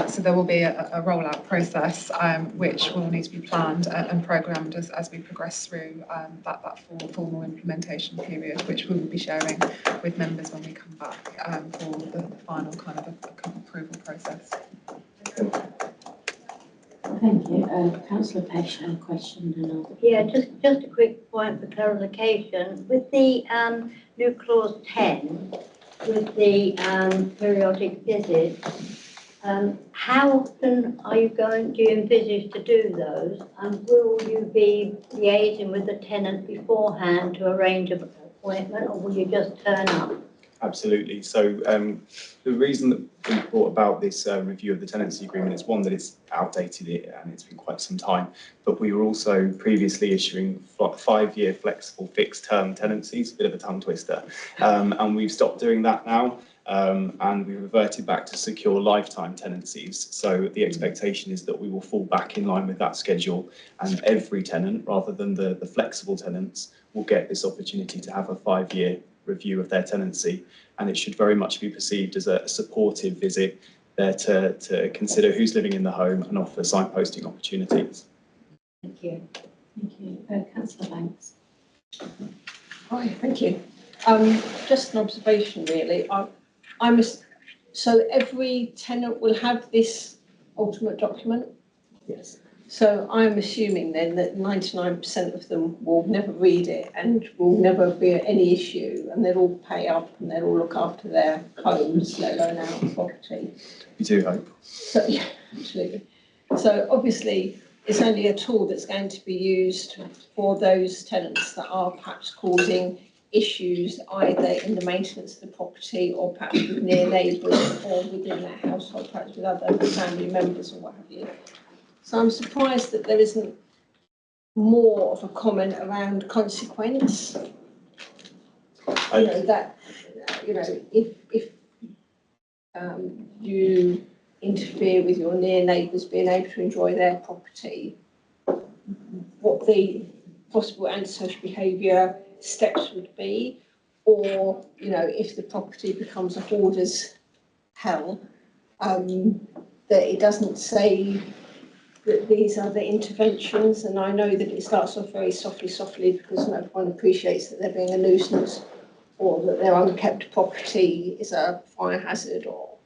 So there will be a rollout process which will need to be planned and programmed as we progress through that formal implementation period, which we will be sharing with members when we come back for the final kind of approval process. Thank you. Councillor Pesh had a question and I'll... Yeah, just a quick point for clarification. With the new clause 10, with the periodic visits, how often do you envisage to do those? And will you be liaising with the tenant beforehand to arrange an appointment, or will you just turn up? Absolutely. So the reason that we brought about this review of the tenancy agreement is one, that it's outdated and it's been quite some time, but we were also previously issuing 5-year flexible fixed term tenancies, a bit of a tongue twister, and we've stopped doing that now. And we reverted back to secure lifetime tenancies. So the expectation is that we will fall back in line with that schedule, and every tenant, rather than the flexible tenants, will get this opportunity to have a 5-year review of their tenancy. And it should very much be perceived as a supportive visit there to consider who's living in the home and offer signposting opportunities. Thank you. Thank you. Councillor Banks. Hi, thank you. Just an observation, really. So every tenant will have this ultimate document? Yes. So I'm assuming then that 99% of them will never read it and will never be any issue, and they'll all pay up and they'll all look after their homes, let alone our property. We do hope. So, yeah, absolutely. So obviously, it's only a tool that's going to be used for those tenants that are perhaps causing issues either in the maintenance of the property or perhaps with near neighbours or within that household, perhaps with other family members or what have you. So I'm surprised that there isn't more of a comment around consequence. You know, that, you know, if you interfere with your near neighbours being able to enjoy their property, what the possible antisocial behaviour steps would be, or, you know, if the property becomes a hoarder's hell, that it doesn't say that these are the interventions. And I know that it starts off very softly because no one appreciates that they're being a nuisance or that their unkept property is a fire hazard or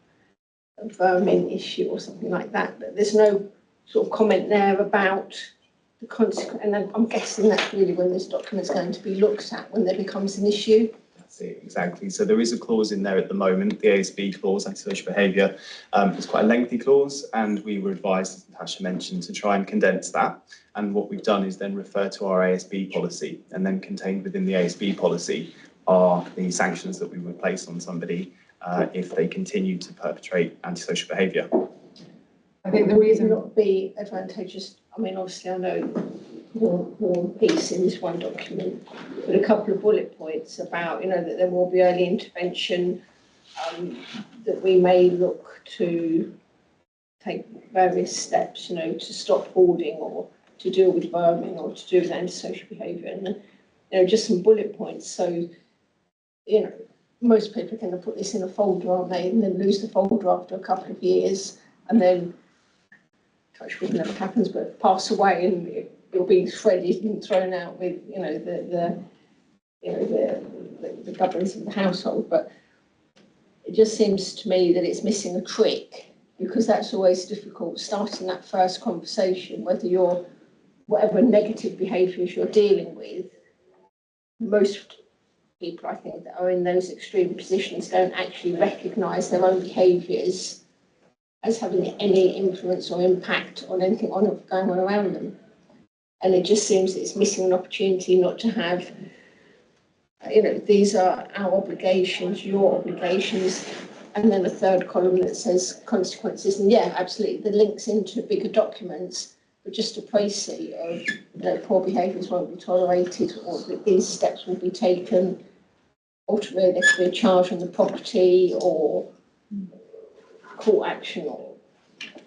a vermin issue or something like that. But there's no sort of comment there about the consequence. And I'm guessing that's really when this document's going to be looked at, when there becomes an issue. That's it, exactly. So there is a clause in there at the moment, the ASB clause, antisocial behaviour. It's quite a lengthy clause, and we were advised, as Natasha mentioned, to try and condense that. And what we've done is then refer to our ASB policy, and then contained within the ASB policy are the sanctions that we would place on somebody if they continue to perpetrate antisocial behaviour. I think the reason would not be advantageous. I mean, obviously, I know War and Peace in this one document, but a couple of bullet points about, you know, that there will be early intervention, that we may look to take various steps, you know, to stop hoarding or to deal with vermin or to do with antisocial behaviour, and, you know, just some bullet points. So, you know, most people are going to put this in a folder, aren't they, and then lose the folder after a couple of years, and then, touch wood, never happens, but pass away and it'll be threaded and thrown out with, you know, the governance of the household. But it just seems to me that it's missing a trick, because that's always difficult, starting that first conversation, whether you're, whatever negative behaviours you're dealing with. Most people, I think, that are in those extreme positions don't actually recognise their own behaviours as having any influence or impact on anything going on around them. And it just seems that it's missing an opportunity not to have, you know, these are our obligations, your obligations, and then a third column that says consequences. And yeah, absolutely, the links into bigger documents, but just a précis of, you know, poor behaviours won't be tolerated, or that these steps will be taken. Ultimately, there could be a charge on the property or court action or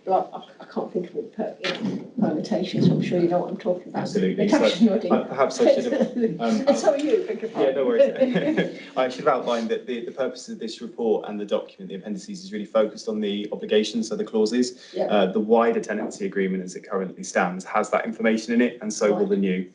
I can't think of it permutations. I'm sure you know what I'm talking about. Absolutely. So, perhaps I should have. And so are you. Yeah, no worries. I should have outlined that the purpose of this report and the document, the appendices, is really focused on the obligations, so the clauses. Yeah. The wider tenancy agreement, as it currently stands, has that information in it, and so will the new.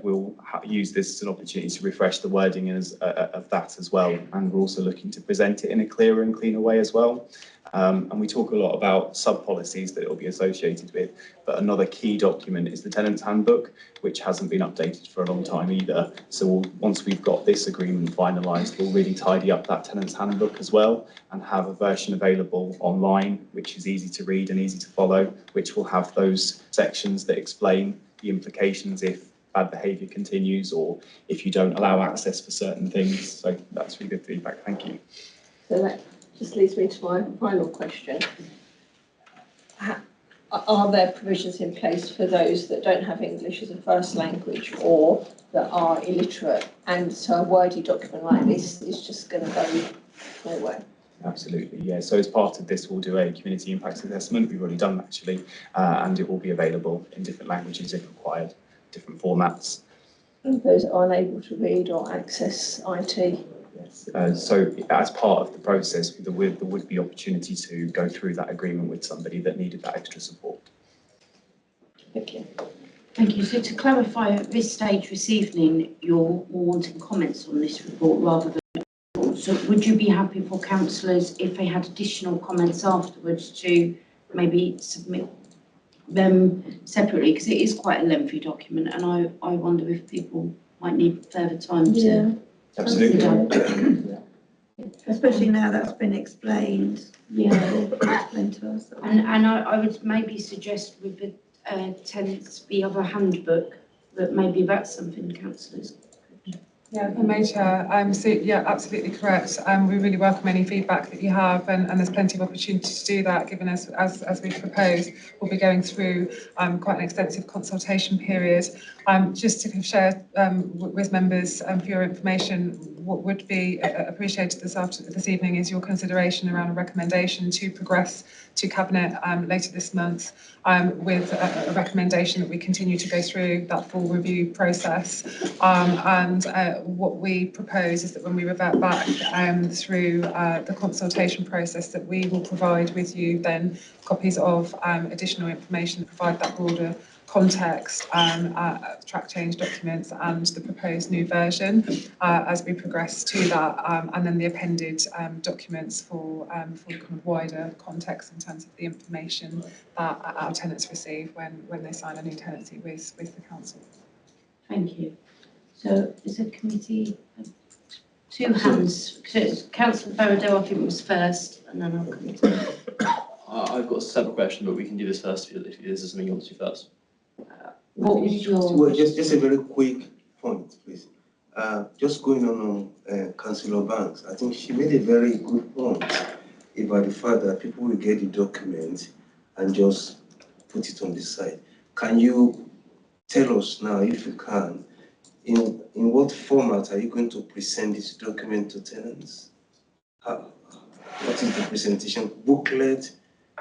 We'll use this as an opportunity to refresh the wording of that as well, and we're also looking to present it in a clearer and cleaner way as well. And we talk a lot about sub-policies that it will be associated with, but another key document is the Tenants Handbook, which hasn't been updated for a long time either. So once we've got this agreement finalised, we'll really tidy up that Tenants Handbook as well, and have a version available online, which is easy to read and easy to follow, which will have those sections that explain the implications if bad behaviour continues or if you don't allow access for certain things. So that's really good feedback, thank you. So that just leads me to my final question. Are there provisions in place for those that don't have English as a first language or that are illiterate? And so a wordy document like this is just going to go nowhere. Absolutely, yeah. So as part of this, we'll do a community impact assessment. We've already done that actually, and it will be available in different languages if required, different formats. And those that are unable to read or access IT. Yes. So as part of the process, there would be opportunity to go through that agreement with somebody that needed that extra support. Thank you. Thank you. So to clarify, at this stage this evening, you're wanting comments on this report rather than. So would you be happy for councillors, if they had additional comments afterwards, to maybe submit them separately? Because it is quite a lengthy document, and I wonder if people might need further time to. Absolutely. especially now that's been explained. Yeah. Explained to us. And I would maybe suggest with the tenants the other handbook, that maybe that's something councillors. Yeah, if I may, Chair. So yeah, absolutely correct. We really welcome any feedback that you have, and there's plenty of opportunity to do that, given as we've proposed, we'll be going through quite an extensive consultation period. Just to share with members for your information, what would be appreciated this evening is your consideration around a recommendation to progress to Cabinet later this month with a recommendation that we continue to go through that full review process. And what we propose is that when we revert back through the consultation process, that we will provide with you then copies of additional information that provide that broader context, track change documents and the proposed new version as we progress to that, and then the appended documents for kind of wider context in terms of the information that our tenants receive when they sign a new tenancy with the council. Thank you. So is the committee, two hands, so it's Councillor Baradell, I think was first, and then I'll come to I've got several questions, but we can do this first if this is something you want to do first. what was your... Well, just a very quick point, please. Just going on Councillor Banks, I think she made a very good point about the fact that people will get the document and just put it on the side. Can you tell us now, if you can, in what format are you going to present this document to tenants? What is the presentation? Booklet,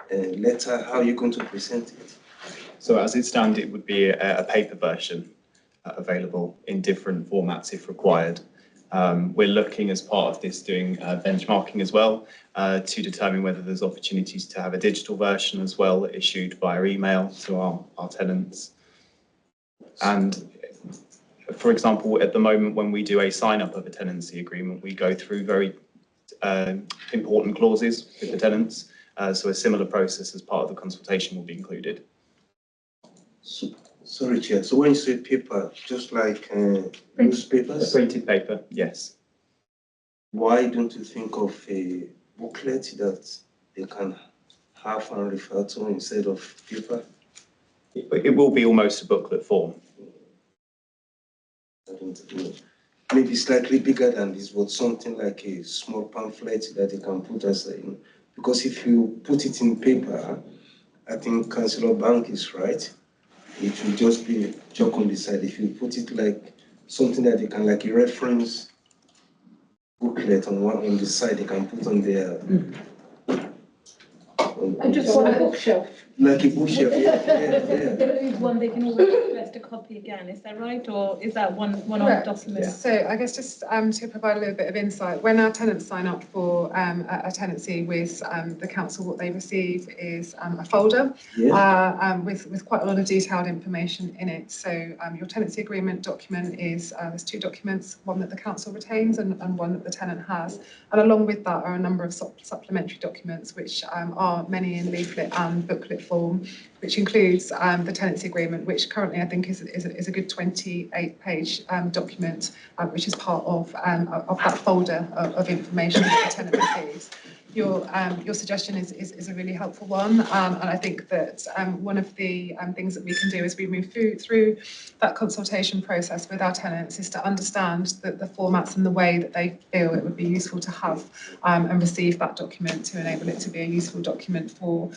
letter? How are you going to present it? So as it stands, it would be a paper version available in different formats if required. We're looking as part of this doing benchmarking as well to determine whether there's opportunities to have a digital version as well issued via email to our tenants. And for example, at the moment when we do a sign up of a tenancy agreement, we go through very important clauses with the tenants. So a similar process as part of the consultation will be included. Sorry, Chair. So when you say paper, just like newspapers? Printed paper, yes. Why don't you think of a booklet that they can have and refer to instead of paper? It will be almost a booklet form. I don't know. Maybe slightly bigger than this, but something like a small pamphlet that they can put as in. Because if you put it in paper, I think Councillor Bank is right. It will just be chalk on the side. If you put it like something that they can, like a reference booklet on the side, they can put on their. I just want a bookshelf. Like a bookshelf, yeah. There is one they can always request a copy again, is that right? Or is that one old document? So I guess just to provide a little bit of insight, when our tenants sign up for a tenancy with the council, what they receive is a folder with quite a lot of detailed information in it. So your tenancy agreement document is, there's two documents, one that the council retains and one that the tenant has. And along with that are a number of supplementary documents, which are many in leaflet and booklet form, which includes the tenancy agreement, which currently I think is a good 28-page document, which is part of that folder of information that the tenant receives. Your suggestion is a really helpful one, and I think that one of the things that we can do as we move through that consultation process with our tenants is to understand the formats and the way that they feel it would be useful to have and receive that document to enable it to be a useful document for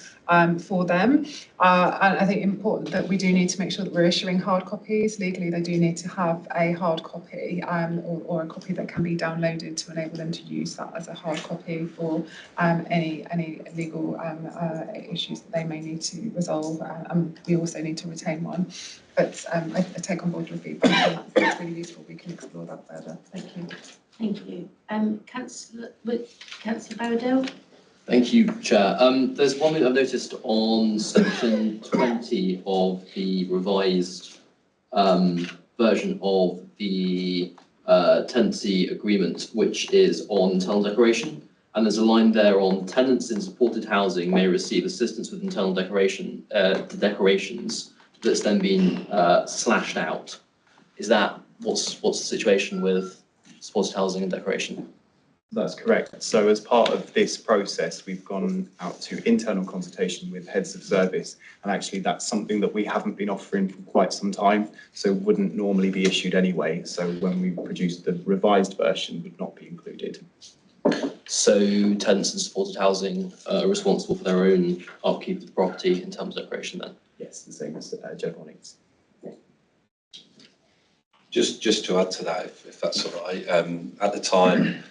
them. And I think important that we do need to make sure that we're issuing hard copies. Legally, they do need to have a hard copy or a copy that can be downloaded to enable them to use that as a hard copy for any legal issues that they may need to resolve. We also need to retain one. But I take on board your feedback, and that's really useful. We can explore that further. Thank you. Thank you. Councillor Baradell? Thank you, Chair. There's one thing I've noticed on section 20 of the revised version of the tenancy agreement, which is on internal decoration. And there's a line there on tenants in supported housing may receive assistance with internal decorations that's then been slashed out. Is that what's the situation with supported housing and decoration? That's correct. So as part of this process, we've gone out to internal consultation with heads of service, and actually that's something that we haven't been offering for quite some time, so wouldn't normally be issued anyway. So when we produce the revised version, would not be included. So tenants and supported housing are responsible for their own upkeep of the property in terms of decoration then? Yes, the same as general needs. Just to add to that, if that's all right, at the time,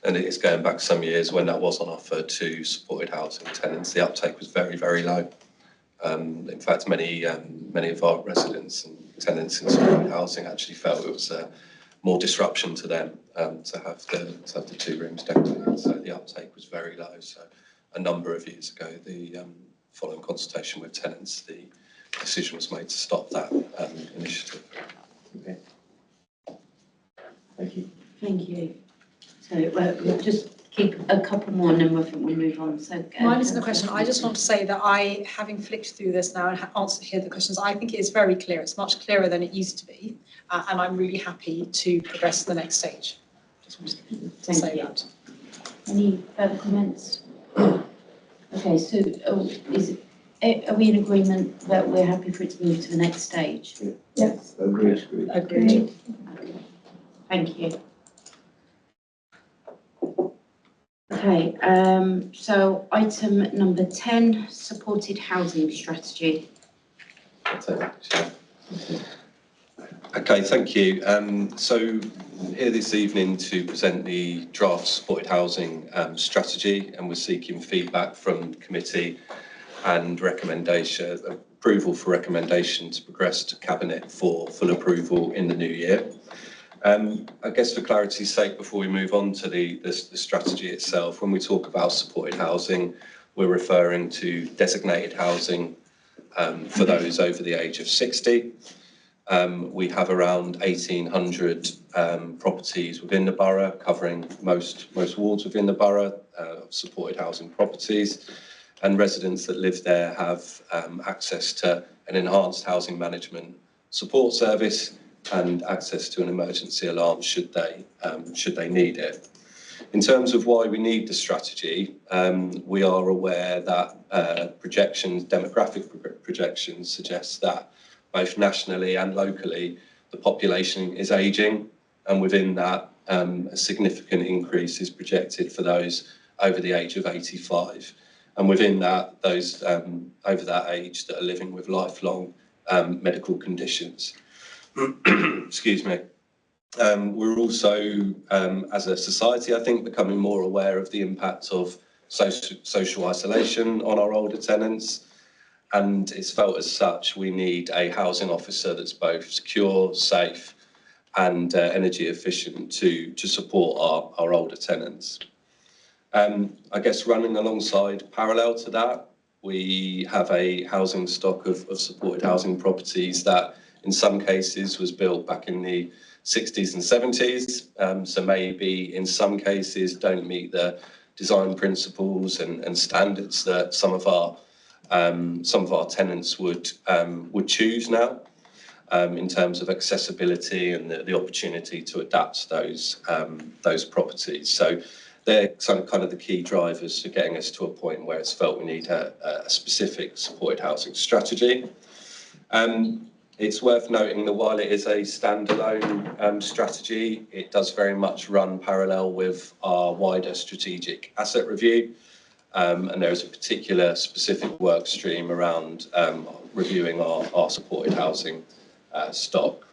and it is going back some years, when that was on offer to supported housing tenants, the uptake was very, very low. In fact, many of our residents and tenants in supported housing actually felt it was more disruption to them to have the 2 rooms decorated. So the uptake was very low. So a number of years ago, the following consultation with tenants, the decision was made to stop that initiative. Okay. Thank you. Thank you. So we'll just keep a couple more and then we'll move on. So Mine isn't a question. I just want to say that having flicked through this now and hear the questions, I think it is very clear. It's much clearer than it used to be. And I'm really happy to progress to the next stage. Just wanted to say that. Any further comments? Okay, so are we in agreement that we're happy for it to move to the next stage? Yes, agreed. Agreed. Okay. Thank you. Okay, so item number 10, supported housing strategy. Okay, thank you. So here this evening to present the draft supported housing strategy, and we're seeking feedback from the committee and approval for recommendation to progress to Cabinet for full approval in the new year. I guess for clarity's sake, before we move on to the strategy itself, when we talk about supported housing, we're referring to designated housing for those over the age of 60. We have around 1,800 properties within the borough, covering most wards within the borough of supported housing properties, and residents that live there have access to an enhanced housing management support service and access to an emergency alarm should they need it. In terms of why we need the strategy, we are aware that demographic projections suggest that both nationally and locally the population is ageing, and within that a significant increase is projected for those over the age of 85, and within that those over that age that are living with lifelong medical conditions. Excuse me. We're also, as a society, I think, becoming more aware of the impact of social isolation on our older tenants, and it's felt as such we need a housing officer that's both secure, safe and energy efficient to support our older tenants. I guess running alongside parallel to that, we have a housing stock of supported housing properties that in some cases was built back in the 60s and 70s, so maybe in some cases don't meet the design principles and standards that some of our tenants would choose now, in terms of accessibility and the opportunity to adapt those properties. So they're kind of the key drivers for getting us to a point where it's felt we need a specific supported housing strategy. It's worth noting that while it is a standalone strategy, it does very much run parallel with our wider strategic asset review, and there is a particular specific work stream around reviewing our supported housing stock.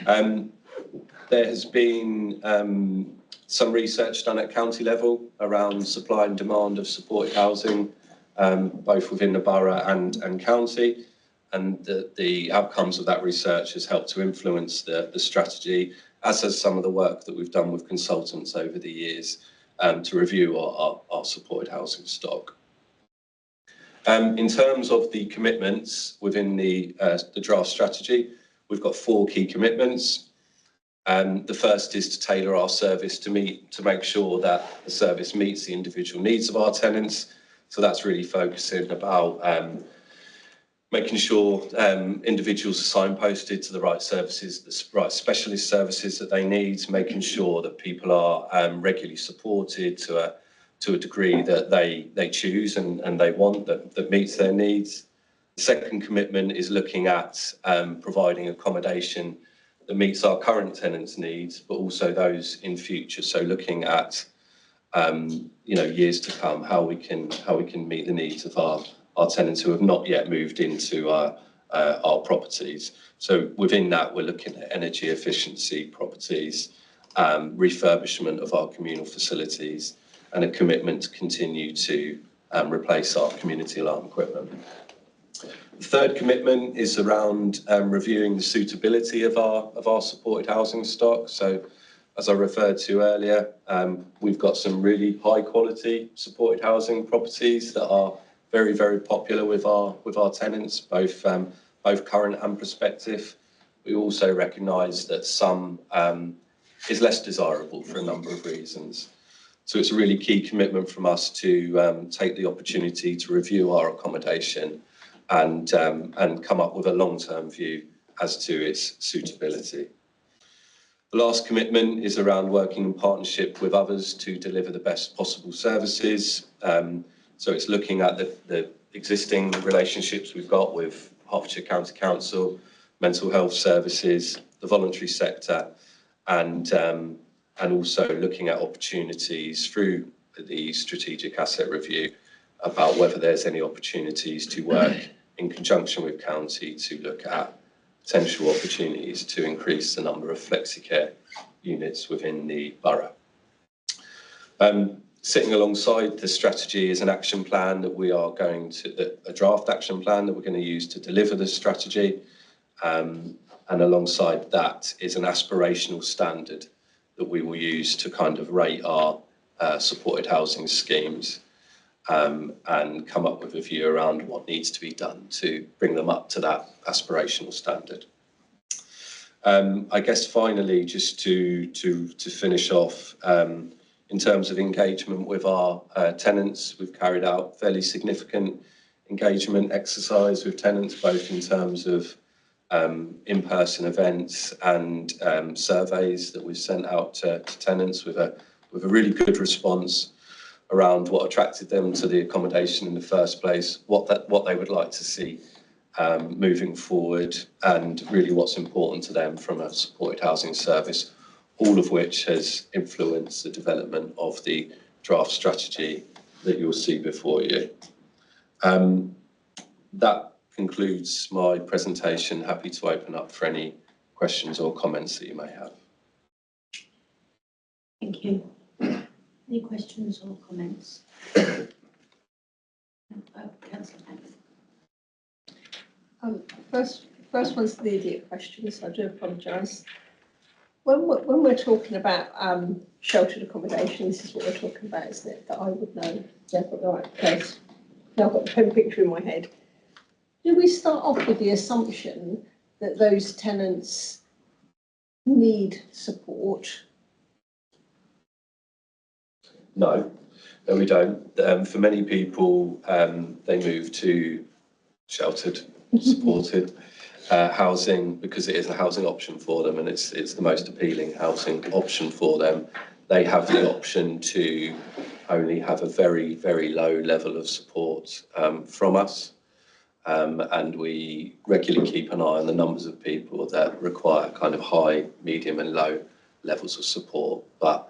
There has been some research done at county level around supply and demand of supported housing, both within the borough and county. And the outcomes of that research has helped to influence the strategy, as has some of the work that we've done with consultants over the years to review our supported housing stock. In terms of the commitments within the draft strategy, we've got 4 key commitments. The first is to tailor our service to make sure that the service meets the individual needs of our tenants. So that's really focusing about making sure individuals are signposted to the right services, the right specialist services that they need, making sure that people are regularly supported to a degree that they choose and they want, that meets their needs. The second commitment is looking at providing accommodation that meets our current tenants' needs, but also those in future. So looking at years to come, how we can meet the needs of our tenants who have not yet moved into our properties. So within that, we're looking at energy efficiency properties, refurbishment of our communal facilities, and a commitment to continue to replace our community alarm equipment. The third commitment is around reviewing the suitability of our supported housing stock. So, as I referred to earlier, we've got some really high quality supported housing properties that are very, very popular with our tenants, both current and prospective. We also recognise that some is less desirable for a number of reasons. So it's a really key commitment from us to take the opportunity to review our accommodation and come up with a long-term view as to its suitability. The last commitment is around working in partnership with others to deliver the best possible services. So it's looking at the existing relationships we've got with Hertfordshire County Council, mental health services, the voluntary sector, and also looking at opportunities through the strategic asset review about whether there's any opportunities to work in conjunction with county to look at potential opportunities to increase the number of flexicare units within the borough. Sitting alongside the strategy is an action plan that we are going to, a draft action plan that we're going to use to deliver the strategy. And alongside that is an aspirational standard that we will use to kind of rate our supported housing schemes and come up with a view around what needs to be done to bring them up to that aspirational standard. I guess finally, just to finish off, in terms of engagement with our tenants, we've carried out fairly significant engagement exercise with tenants, both in terms of in-person events and surveys that we've sent out to tenants with a really good response around what attracted them to the accommodation in the first place, what they would like to see moving forward, and really what's important to them from a supported housing service, all of which has influenced the development of the draft strategy that you'll see before you. That concludes my presentation. Happy to open up for any questions or comments that you may have. Thank you. Any questions or comments? First one's the idiot question, so I do apologise. When we're talking about sheltered accommodation, this is what we're talking about, isn't it? That I would know. Yeah, I've got the right place. Now I've got the pen picture in my head. Do we start off with the assumption that those tenants need support? No, we don't. For many people, they move to sheltered, supported housing because it is a housing option for them, and it's the most appealing housing option for them. They have the option to only have a very, very low level of support from us. And we regularly keep an eye on the numbers of people that require kind of high, medium and low levels of support. But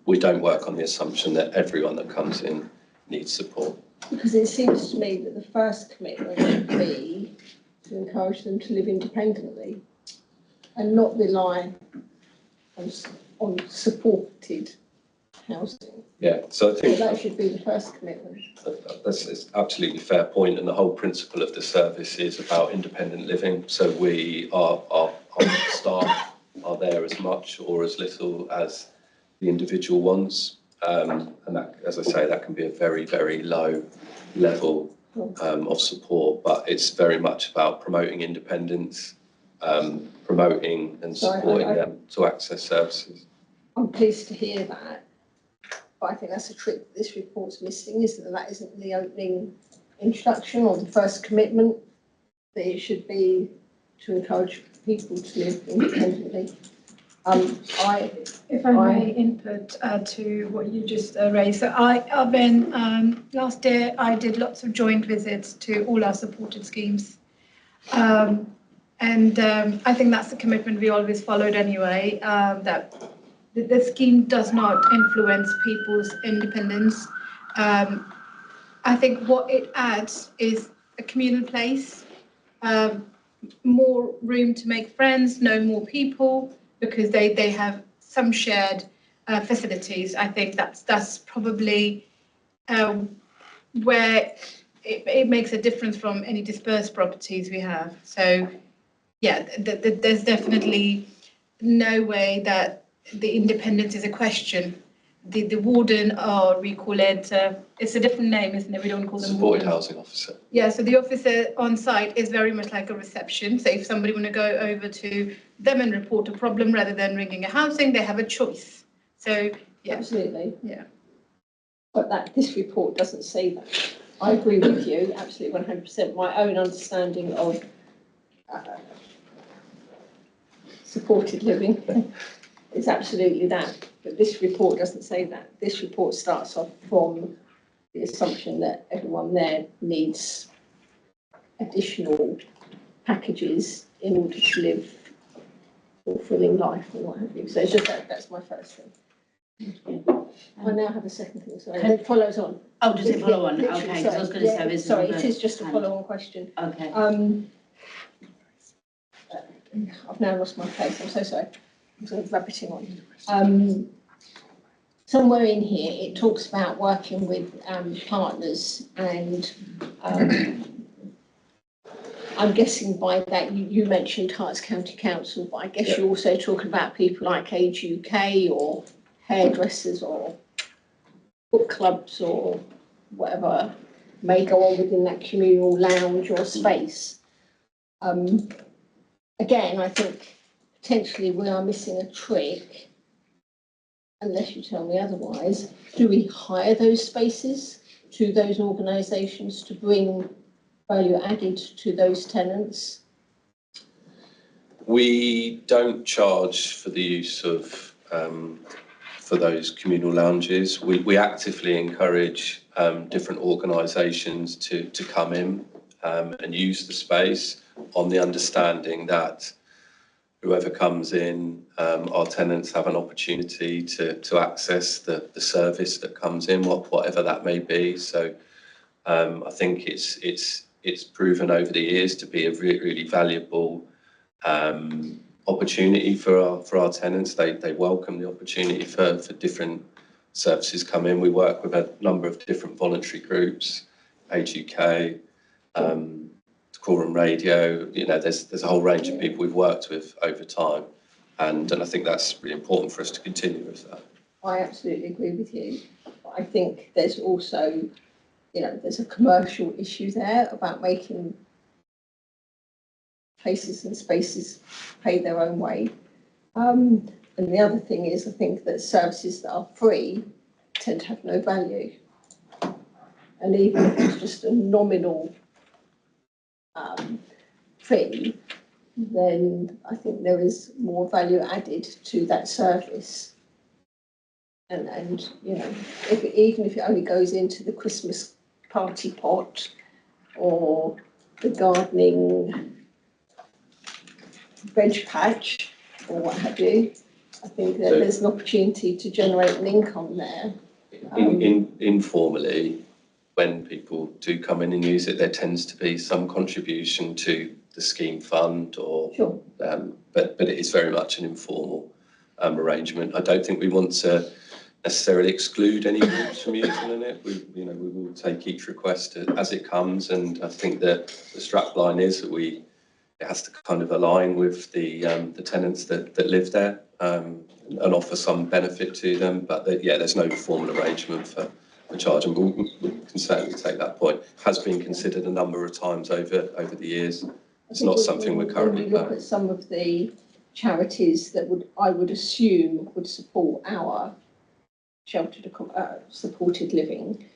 we don't work on the assumption that everyone that comes in needs support. Because it seems to me that the first commitment should be to encourage them to live independently and not rely on supported housing. Yeah, so I think that should be the first commitment. That's an absolutely fair point, and the whole principle of the service is about independent living. So our staff are there as much or as little as the individual wants, and that, as I say, that can be a very, very low level of support, but it's very much about promoting independence, promoting and supporting them to access services. I'm pleased to hear that. But I think that's a trick that this report's missing, isn't it? That isn't the opening introduction or the first commitment. that it should be to encourage people to live independently. If I may input to what you just raised. So I've been, last year I did lots of joint visits to all our supported schemes. I think that's the commitment we always followed anyway, that the scheme does not influence people's independence. I think what it adds is a communal place, more room to make friends, know more people, because they have some shared facilities. I think that's probably where it makes a difference from any dispersed properties we have. So yeah, there's definitely no way that the independence is a question. The warden, or we call it, it's a different name, isn't it? We don't call them Supported wardens. housing officer. Yeah, so the officer on site is very much like a reception. So if somebody want to go over to them and report a problem rather than ringing a housing, they have a choice. So yeah. Absolutely. Yeah. But this report doesn't say that. I agree with you, absolutely 100%. My own understanding of supported living is absolutely that. But this report doesn't say that. This report starts off from the assumption that everyone there needs additional packages in order to live a fulfilling life or what have you. So it's just that's my first thing. I now have a second thing, sorry. It follows on. Oh, does it follow on? Literally, Okay, because I was going to say there's sorry, another it is just a hand. follow-on question. Okay. I've now lost my place, I'm so sorry. I'm sort of rabbiting on. Somewhere in here, it talks about working with partners, and I'm guessing by that you mentioned Herts County Council, but I guess you're also talking about people like Age UK or hairdressers or book clubs or whatever may go on within that communal lounge or space. Again, I think potentially we are missing a trick, unless you tell me otherwise. Do we hire those spaces to those organisations to bring value added to those tenants? We don't charge for the use of for those communal lounges. We actively encourage different organisations to come in and use the space, on the understanding that whoever comes in, our tenants have an opportunity to access the service that comes in, whatever that may be. So I think it's proven over the years to be a really valuable opportunity for our tenants. They welcome the opportunity for different services come in. We work with a number of different voluntary groups, Age UK, Quorum Radio. You know, there's a whole range of people we've worked with over time, and I think that's really important for us to continue with that. I absolutely agree with you. I think there's also, there's a commercial issue there about making places and spaces pay their own way. And the other thing is, I think that services that are free tend to have no value. And even if it's just a nominal fee, then I think there is more value added to that service. And even if it only goes into the Christmas party pot or the gardening veg patch or what have you, I think that there's an opportunity to generate an income there. Informally, when people do come in and use it, there tends to be some contribution to the scheme fund, or sure. But it is very much an informal arrangement. I don't think we want to necessarily exclude any groups from using it. We will take each request as it comes, and I think that the strapline is that it has to kind of align with the tenants that live there, and offer some benefit to them. But there's no formal arrangement for charging. But we can certainly take that point. Has been considered a number of times over the years. It's not something we're currently planning. When we look at some of the charities that I would assume would support our sheltered supported living,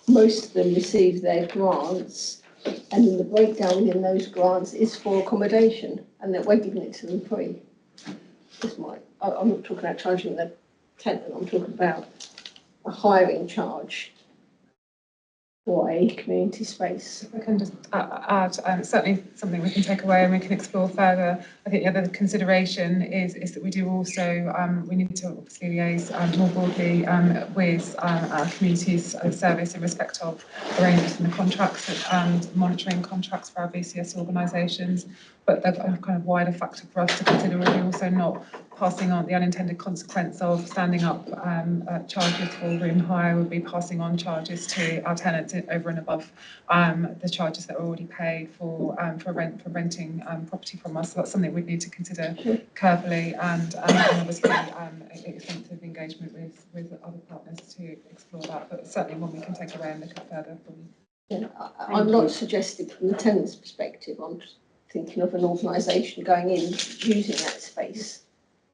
most of them receive their grants and then the breakdown within those grants is for accommodation, and that we're giving it to them free. I'm not talking about charging the tenant, I'm talking about a hiring charge for a community space. If I can just add, certainly something we can take away and we can explore further. I think the other consideration is that we do also, we need to obviously liaise more broadly with our communities service in respect of arrangements in the contracts and monitoring contracts for our VCS organisations. But the kind of wider factor for us to consider will be also not passing on the unintended consequence of standing up charges for room hire, would be passing on charges to our tenants over and above the charges that are already paid for renting property from us. So that's something we'd need to consider carefully, and obviously extensive engagement with other partners to explore that. But certainly one we can take away and look at further. Yeah, I'm not suggesting from the tenant's perspective. I'm just thinking of an organisation going in using that space.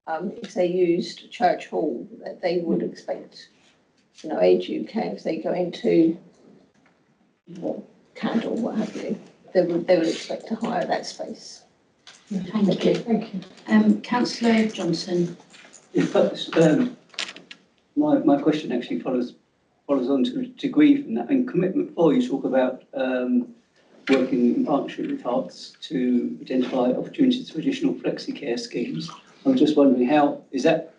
If they used Church Hall, that they would expect, Age UK, if they go into Candle, what have you, they would expect to hire that space. Thank you. Thank you. Councillor Johnson. My question actually follows on to a degree from that. In commitment 4, you talk about working in partnership with Hearts to identify opportunities for additional flexi-care schemes. I'm just wondering, how is that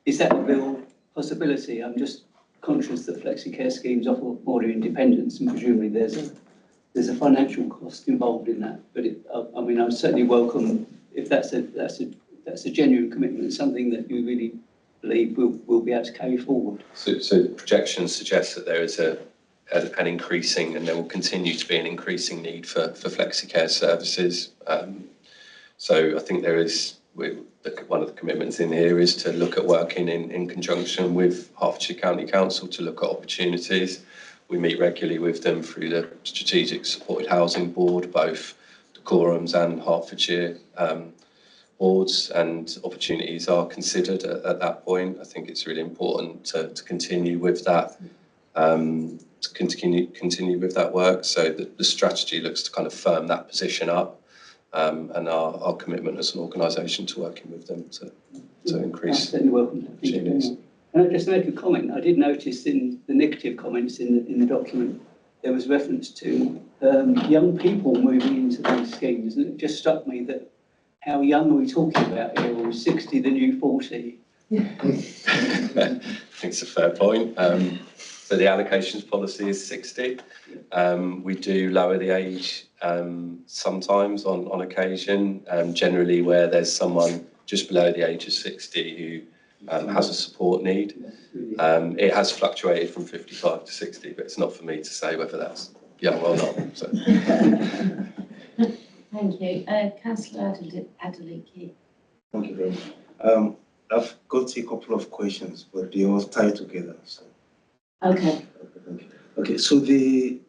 a real possibility? I'm just conscious that flexi-care schemes offer more independence, and presumably there's a financial cost involved in that. But I mean, I would certainly welcome if that's a genuine commitment, something that you really believe will be able to carry forward. So projections suggest that there is an increasing, and there will continue to be an increasing need for flexi-care services. So I think there is, one of the commitments in here is to look at working in conjunction with Hertfordshire County Council to look at opportunities. We meet regularly with them through the Strategic Supported Housing Board, both Decorum's and Hertfordshire boards, and opportunities are considered at that point. I think it's really important to continue with that. To continue with that work, so that the strategy looks to kind of firm that position up, and our commitment as an organisation to working with them to increase opportunities. And I just make a comment. I did notice in the negative comments in the document there was reference to young people moving into these schemes, and it just struck me that how young are we talking about here? Or 60 the new 40? I think it's a fair point. So the allocations policy is 60. We do lower the age sometimes on occasion, generally where there's someone just below the age of 60 who has a support need. It has fluctuated from 55 to 60, but it's not for me to say whether that's young or not. So. Thank you. Councillor Adeleke. Thank you very much. I've got a couple of questions, but they all tie together. So. Okay. Okay, so the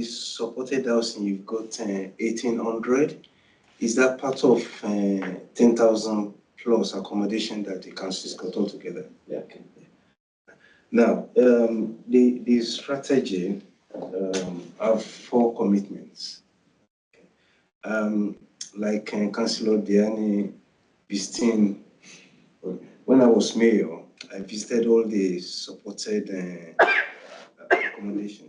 supported housing, you've got 1,800. Is that part of 10,000 plus accommodation that the council's got all together? Yeah. Okay. Now, the strategy have 4 commitments. Like Councillor Diani visiting, when I was mayor, I visited all the supported accommodation.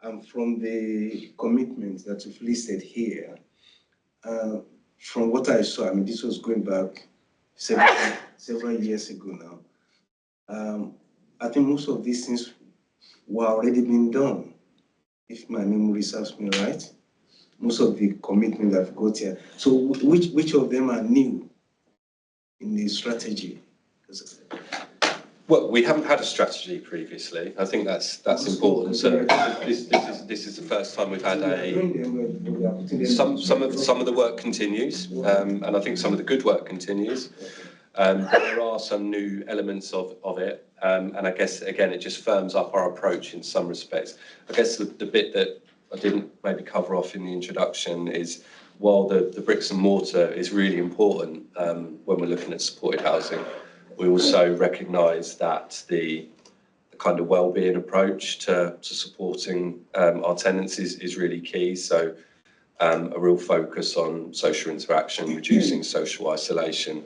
And from the commitments that you've listed here, from what I saw, I mean, this was going back several years ago now. I think most of these things were already being done, if my memory serves me right. Most of the commitments I've got here. So which of them are new in the strategy? Well, we haven't had a strategy previously. I think that's important. So this is the first time we've had some of the work continues, and I think some of the good work continues. There are some new elements of it, and I guess again it just firms up our approach in some respects. I guess the bit that I didn't maybe cover off in the introduction is, while the bricks and mortar is really important when we're looking at supported housing, we also recognise that the kind of well-being approach to supporting our tenants is really key. So a real focus on social interaction, reducing social isolation,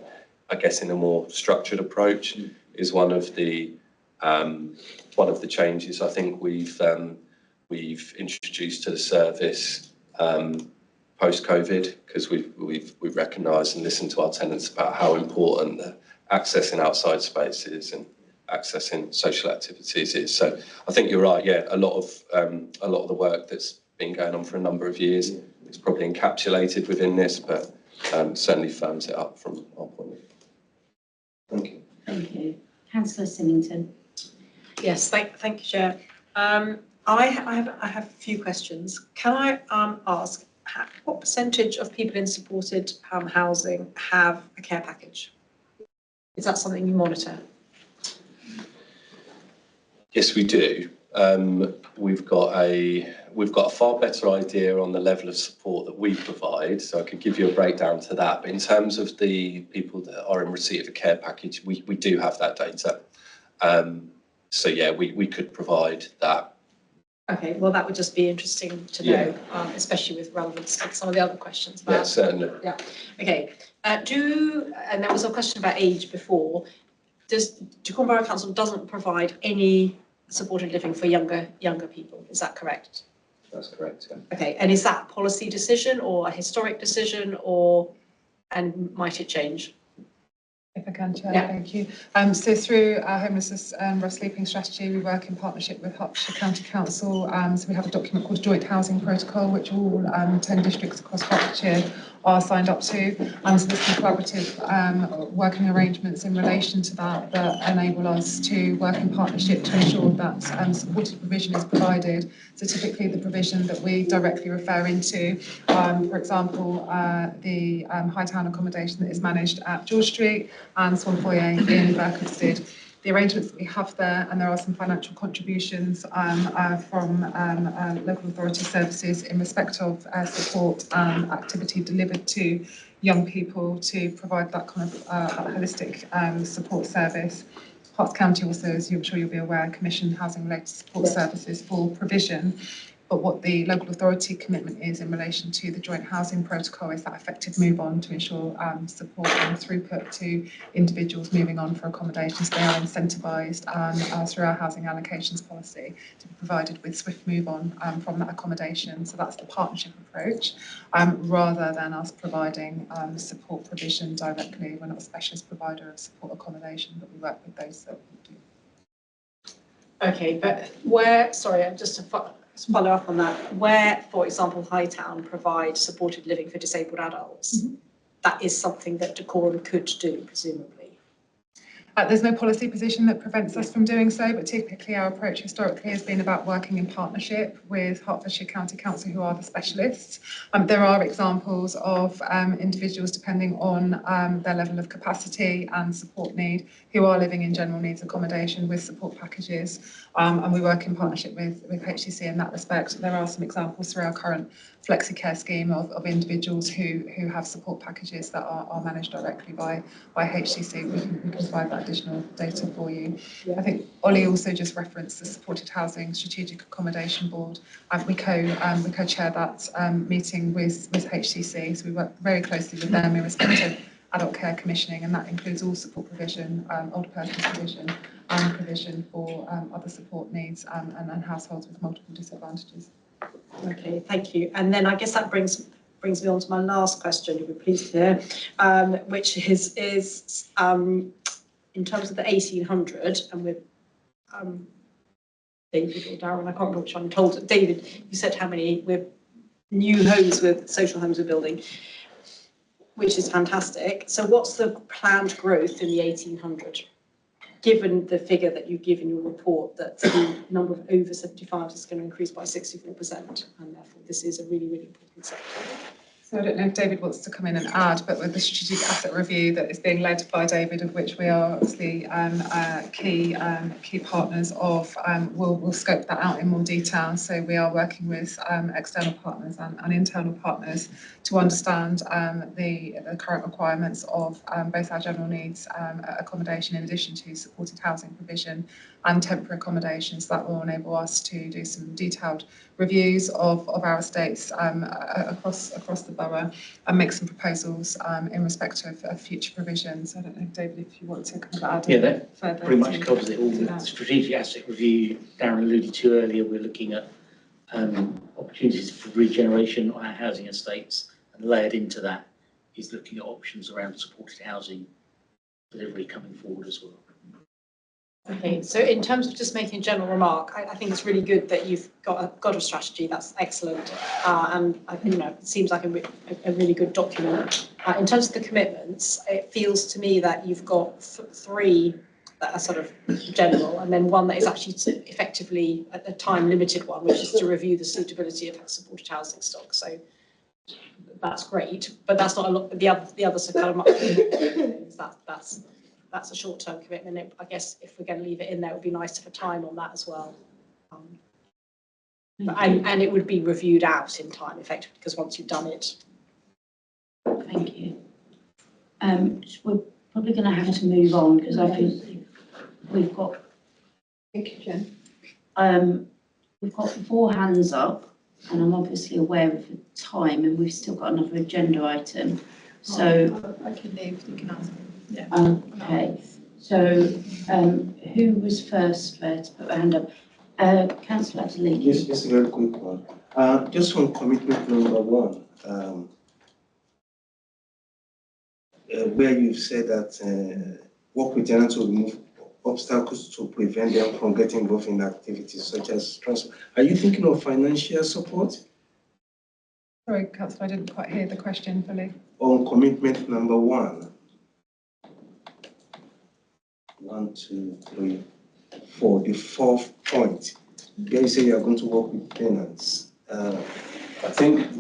I guess in a more structured approach is one of the changes I think we've introduced to the service post-COVID, because we've recognised and listened to our tenants about how important accessing outside spaces and accessing social activities is. So I think you're right. Yeah, a lot of the work that's been going on for a number of years is probably encapsulated within this, but certainly firms it up from our point of view. Thank you. Thank you. Councillor Symington. Yes, thank you, Chair. I have a few questions. Can I ask what percentage of people in supported housing have a care package? Is that something you monitor? Yes, we do. We've got a far better idea on the level of support that we provide, so I could give you a breakdown to that. But in terms of the people that are in receipt of a care package, we do have that data. So yeah, we could provide that. Okay, well, that would just be interesting to know, especially with relevance to some of the other questions. Yeah, certainly. Yeah. Okay. And there was a question about age before. Cornwall Borough Council doesn't provide any supported living for younger people. Is that correct? That's correct. Yeah. Okay. And is that a policy decision or a historic decision, and might it change? If I can, Chair, Yeah. thank you. So through our homelessness and rough sleeping strategy, we work in partnership with Hertfordshire County Council. So we have a document called Joint Housing Protocol, which all 10 districts across Hertfordshire are signed up to. So there's some collaborative working arrangements in relation to that enable us to work in partnership to ensure that supported provision is provided. So typically the provision that we directly refer into, for example, the Hightown accommodation that is managed at George Street and Swan Foyer in Berkhamsted. The arrangements that we have there, and there are some financial contributions from local authority services in respect of support and activity delivered to young people to provide that kind of holistic support service. Herts County also, as I'm sure you'll be aware, commissioned housing related support services for provision. But what the local authority commitment is in relation to the joint housing protocol is that effective move on to ensure support and throughput to individuals moving on for accommodations. They are incentivised through our housing allocations policy to be provided with swift move on from that accommodation. So that's the partnership approach, rather than us providing support provision directly. We're not a specialist provider of support accommodation, but we work with those that do. Okay, but just to follow up on that, where, for example, Hightown provide supported living for disabled adults, that is something that Decorum could do, presumably. There's no policy position that prevents us from doing so, but typically our approach historically has been about working in partnership with Hertfordshire County Council, who are the specialists. There are examples of individuals, depending on their level of capacity and support need, who are living in general needs accommodation with support packages, and we work in partnership with HCC in that respect. There are some examples through our current flexi-care scheme of individuals who have support packages that are managed directly by HCC. We can provide that additional data for you. Yeah. I think Ollie also just referenced the Supported Housing Strategic Accommodation Board. We co-chair that meeting with HCC, so we work very closely with them in respect of adult care commissioning, and that includes all support provision, older persons provision, and provision for other support needs and households with multiple disadvantages. Okay, thank you. And then I guess that brings me on to my last question, you'll be pleased to hear, which is in terms of the 1800, and with David or Darren, I can't remember which one, told David, you said how many new homes with social homes we're building, which is fantastic. So what's the planned growth in the 1800? Given the figure that you give in your report that the number of over 75s is going to increase by 64%, and therefore this is a really, really important sector. So I don't know if David wants to come in and add, but with the strategic asset review that is being led by David, of which we are obviously key partners of, we'll scope that out in more detail. So we are working with external partners and internal partners to understand the current requirements of both our general needs accommodation in addition to supported housing provision, and temporary accommodations. That will enable us to do some detailed reviews of our estates across the borough and make some proposals in respect of future provisions. I don't know, David, if you want to kind of add that further. pretty much covers it all. The strategic asset review Darren alluded to earlier, we're looking at opportunities for regeneration on our housing estates, and layered into that is looking at options around supported housing delivery coming forward as well. Okay, so in terms of just making a general remark, I think it's really good that you've got a strategy. That's excellent, and it seems like a really good document. In terms of the commitments, it feels to me that you've got three that are sort of general, and then one that is actually effectively a time-limited one, which is to review the suitability of supported housing stock. So that's great, but that's not a lot. The others are kind of much more. That's a short-term commitment. I guess if we're going to leave it in there, it would be nice to have time on that as well. And it would be reviewed out in time, effectively, because once you've done it. Thank you. We're probably going to have to move on because I think we've got. Thank you, Jen. We've got 4 hands up, and I'm obviously aware of the time, and we've still got another agenda item. So I can leave. You can ask. Yeah. Okay. So who was first there to put their hand up? Councillor Adelaide. Yes, just a very quick one. Just on commitment number 1, where you've said that work with tenants to remove obstacles to prevent them from getting involved in activities such as transport. Are you thinking of financial support? Sorry, Councillor, I didn't quite hear the question fully. On commitment number 1. 1, 2, 3, 4. The 4th point. There you say you are going to work with tenants. I think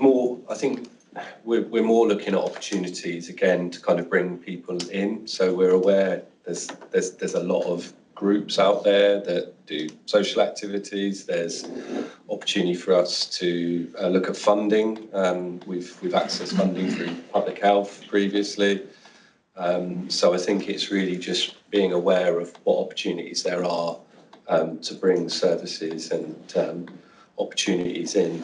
we're more looking at opportunities again to kind of bring people in. So we're aware there's a lot of groups out there that do social activities. There's opportunity for us to look at funding. We've accessed funding through public health previously. So I think it's really just being aware of what opportunities there are to bring services and opportunities in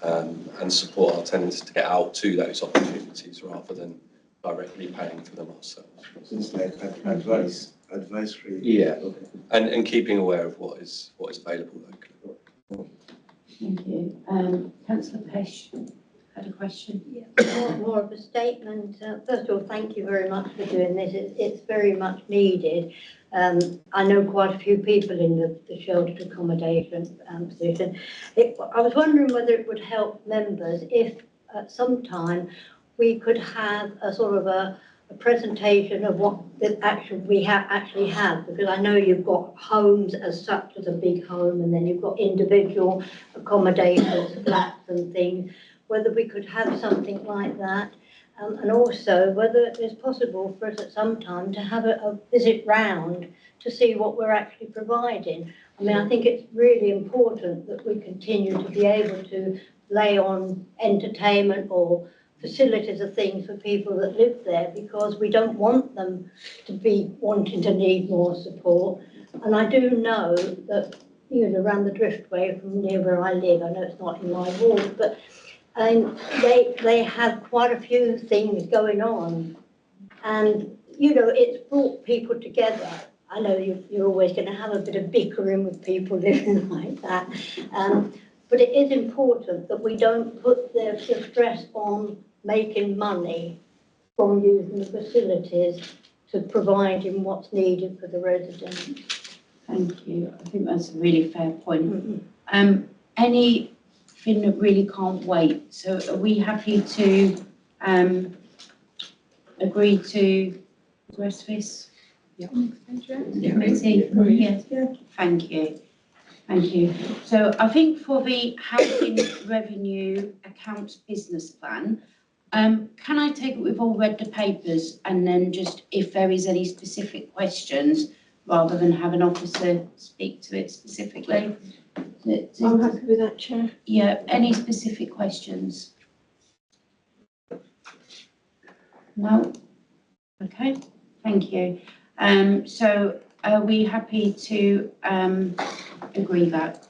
and support our tenants to get out to those opportunities rather than directly paying for them ourselves. So it's like advisory. Yeah, okay. and keeping aware of what is available locally. Thank you. Councillor Pesh had a question. Yeah, more of a statement. First of all, thank you very much for doing this. It's very much needed. I know quite a few people in the sheltered accommodation position. I was wondering whether it would help members if at some time we could have a sort of a presentation of what the action we actually have, because I know you've got homes as such as a big home, and then you've got individual accommodations, flats and things, whether we could have something like that. And also whether it's possible for us at some time to have a visit round to see what we're actually providing. I mean, I think it's really important that we continue to be able to lay on entertainment or facilities of things for people that live there, because we don't want them to be wanting to need more support. And I do know that, around the Driftway from near where I live, I know it's not in my ward, but they have quite a few things going on, and it's brought people together. I know you're always going to have a bit of bickering with people living like that, but it is important that we don't put the stress on making money from using the facilities to providing what's needed for the residents. Thank you. I think that's a really fair point. Anything that really can't wait. So are we happy to agree to progress this? Yeah. Committee? Yes. Thank you. Thank you. So I think for the housing revenue accounts business plan, can I take it we've all read the papers, and then just if there is any specific questions, rather than have an officer speak to it specifically? I'm happy with that, Chair. Yeah, any specific questions? No? Okay, thank you. So are we happy to agree that?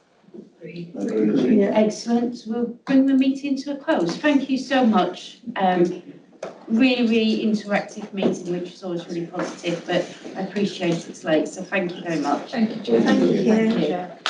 Yeah. Excellent. We'll bring the meeting to a close. Thank you so much. Really, really interactive meeting, which is always really positive, but I appreciate it's late, so thank you very much. Thank you, Chair. Thank you. Thank you.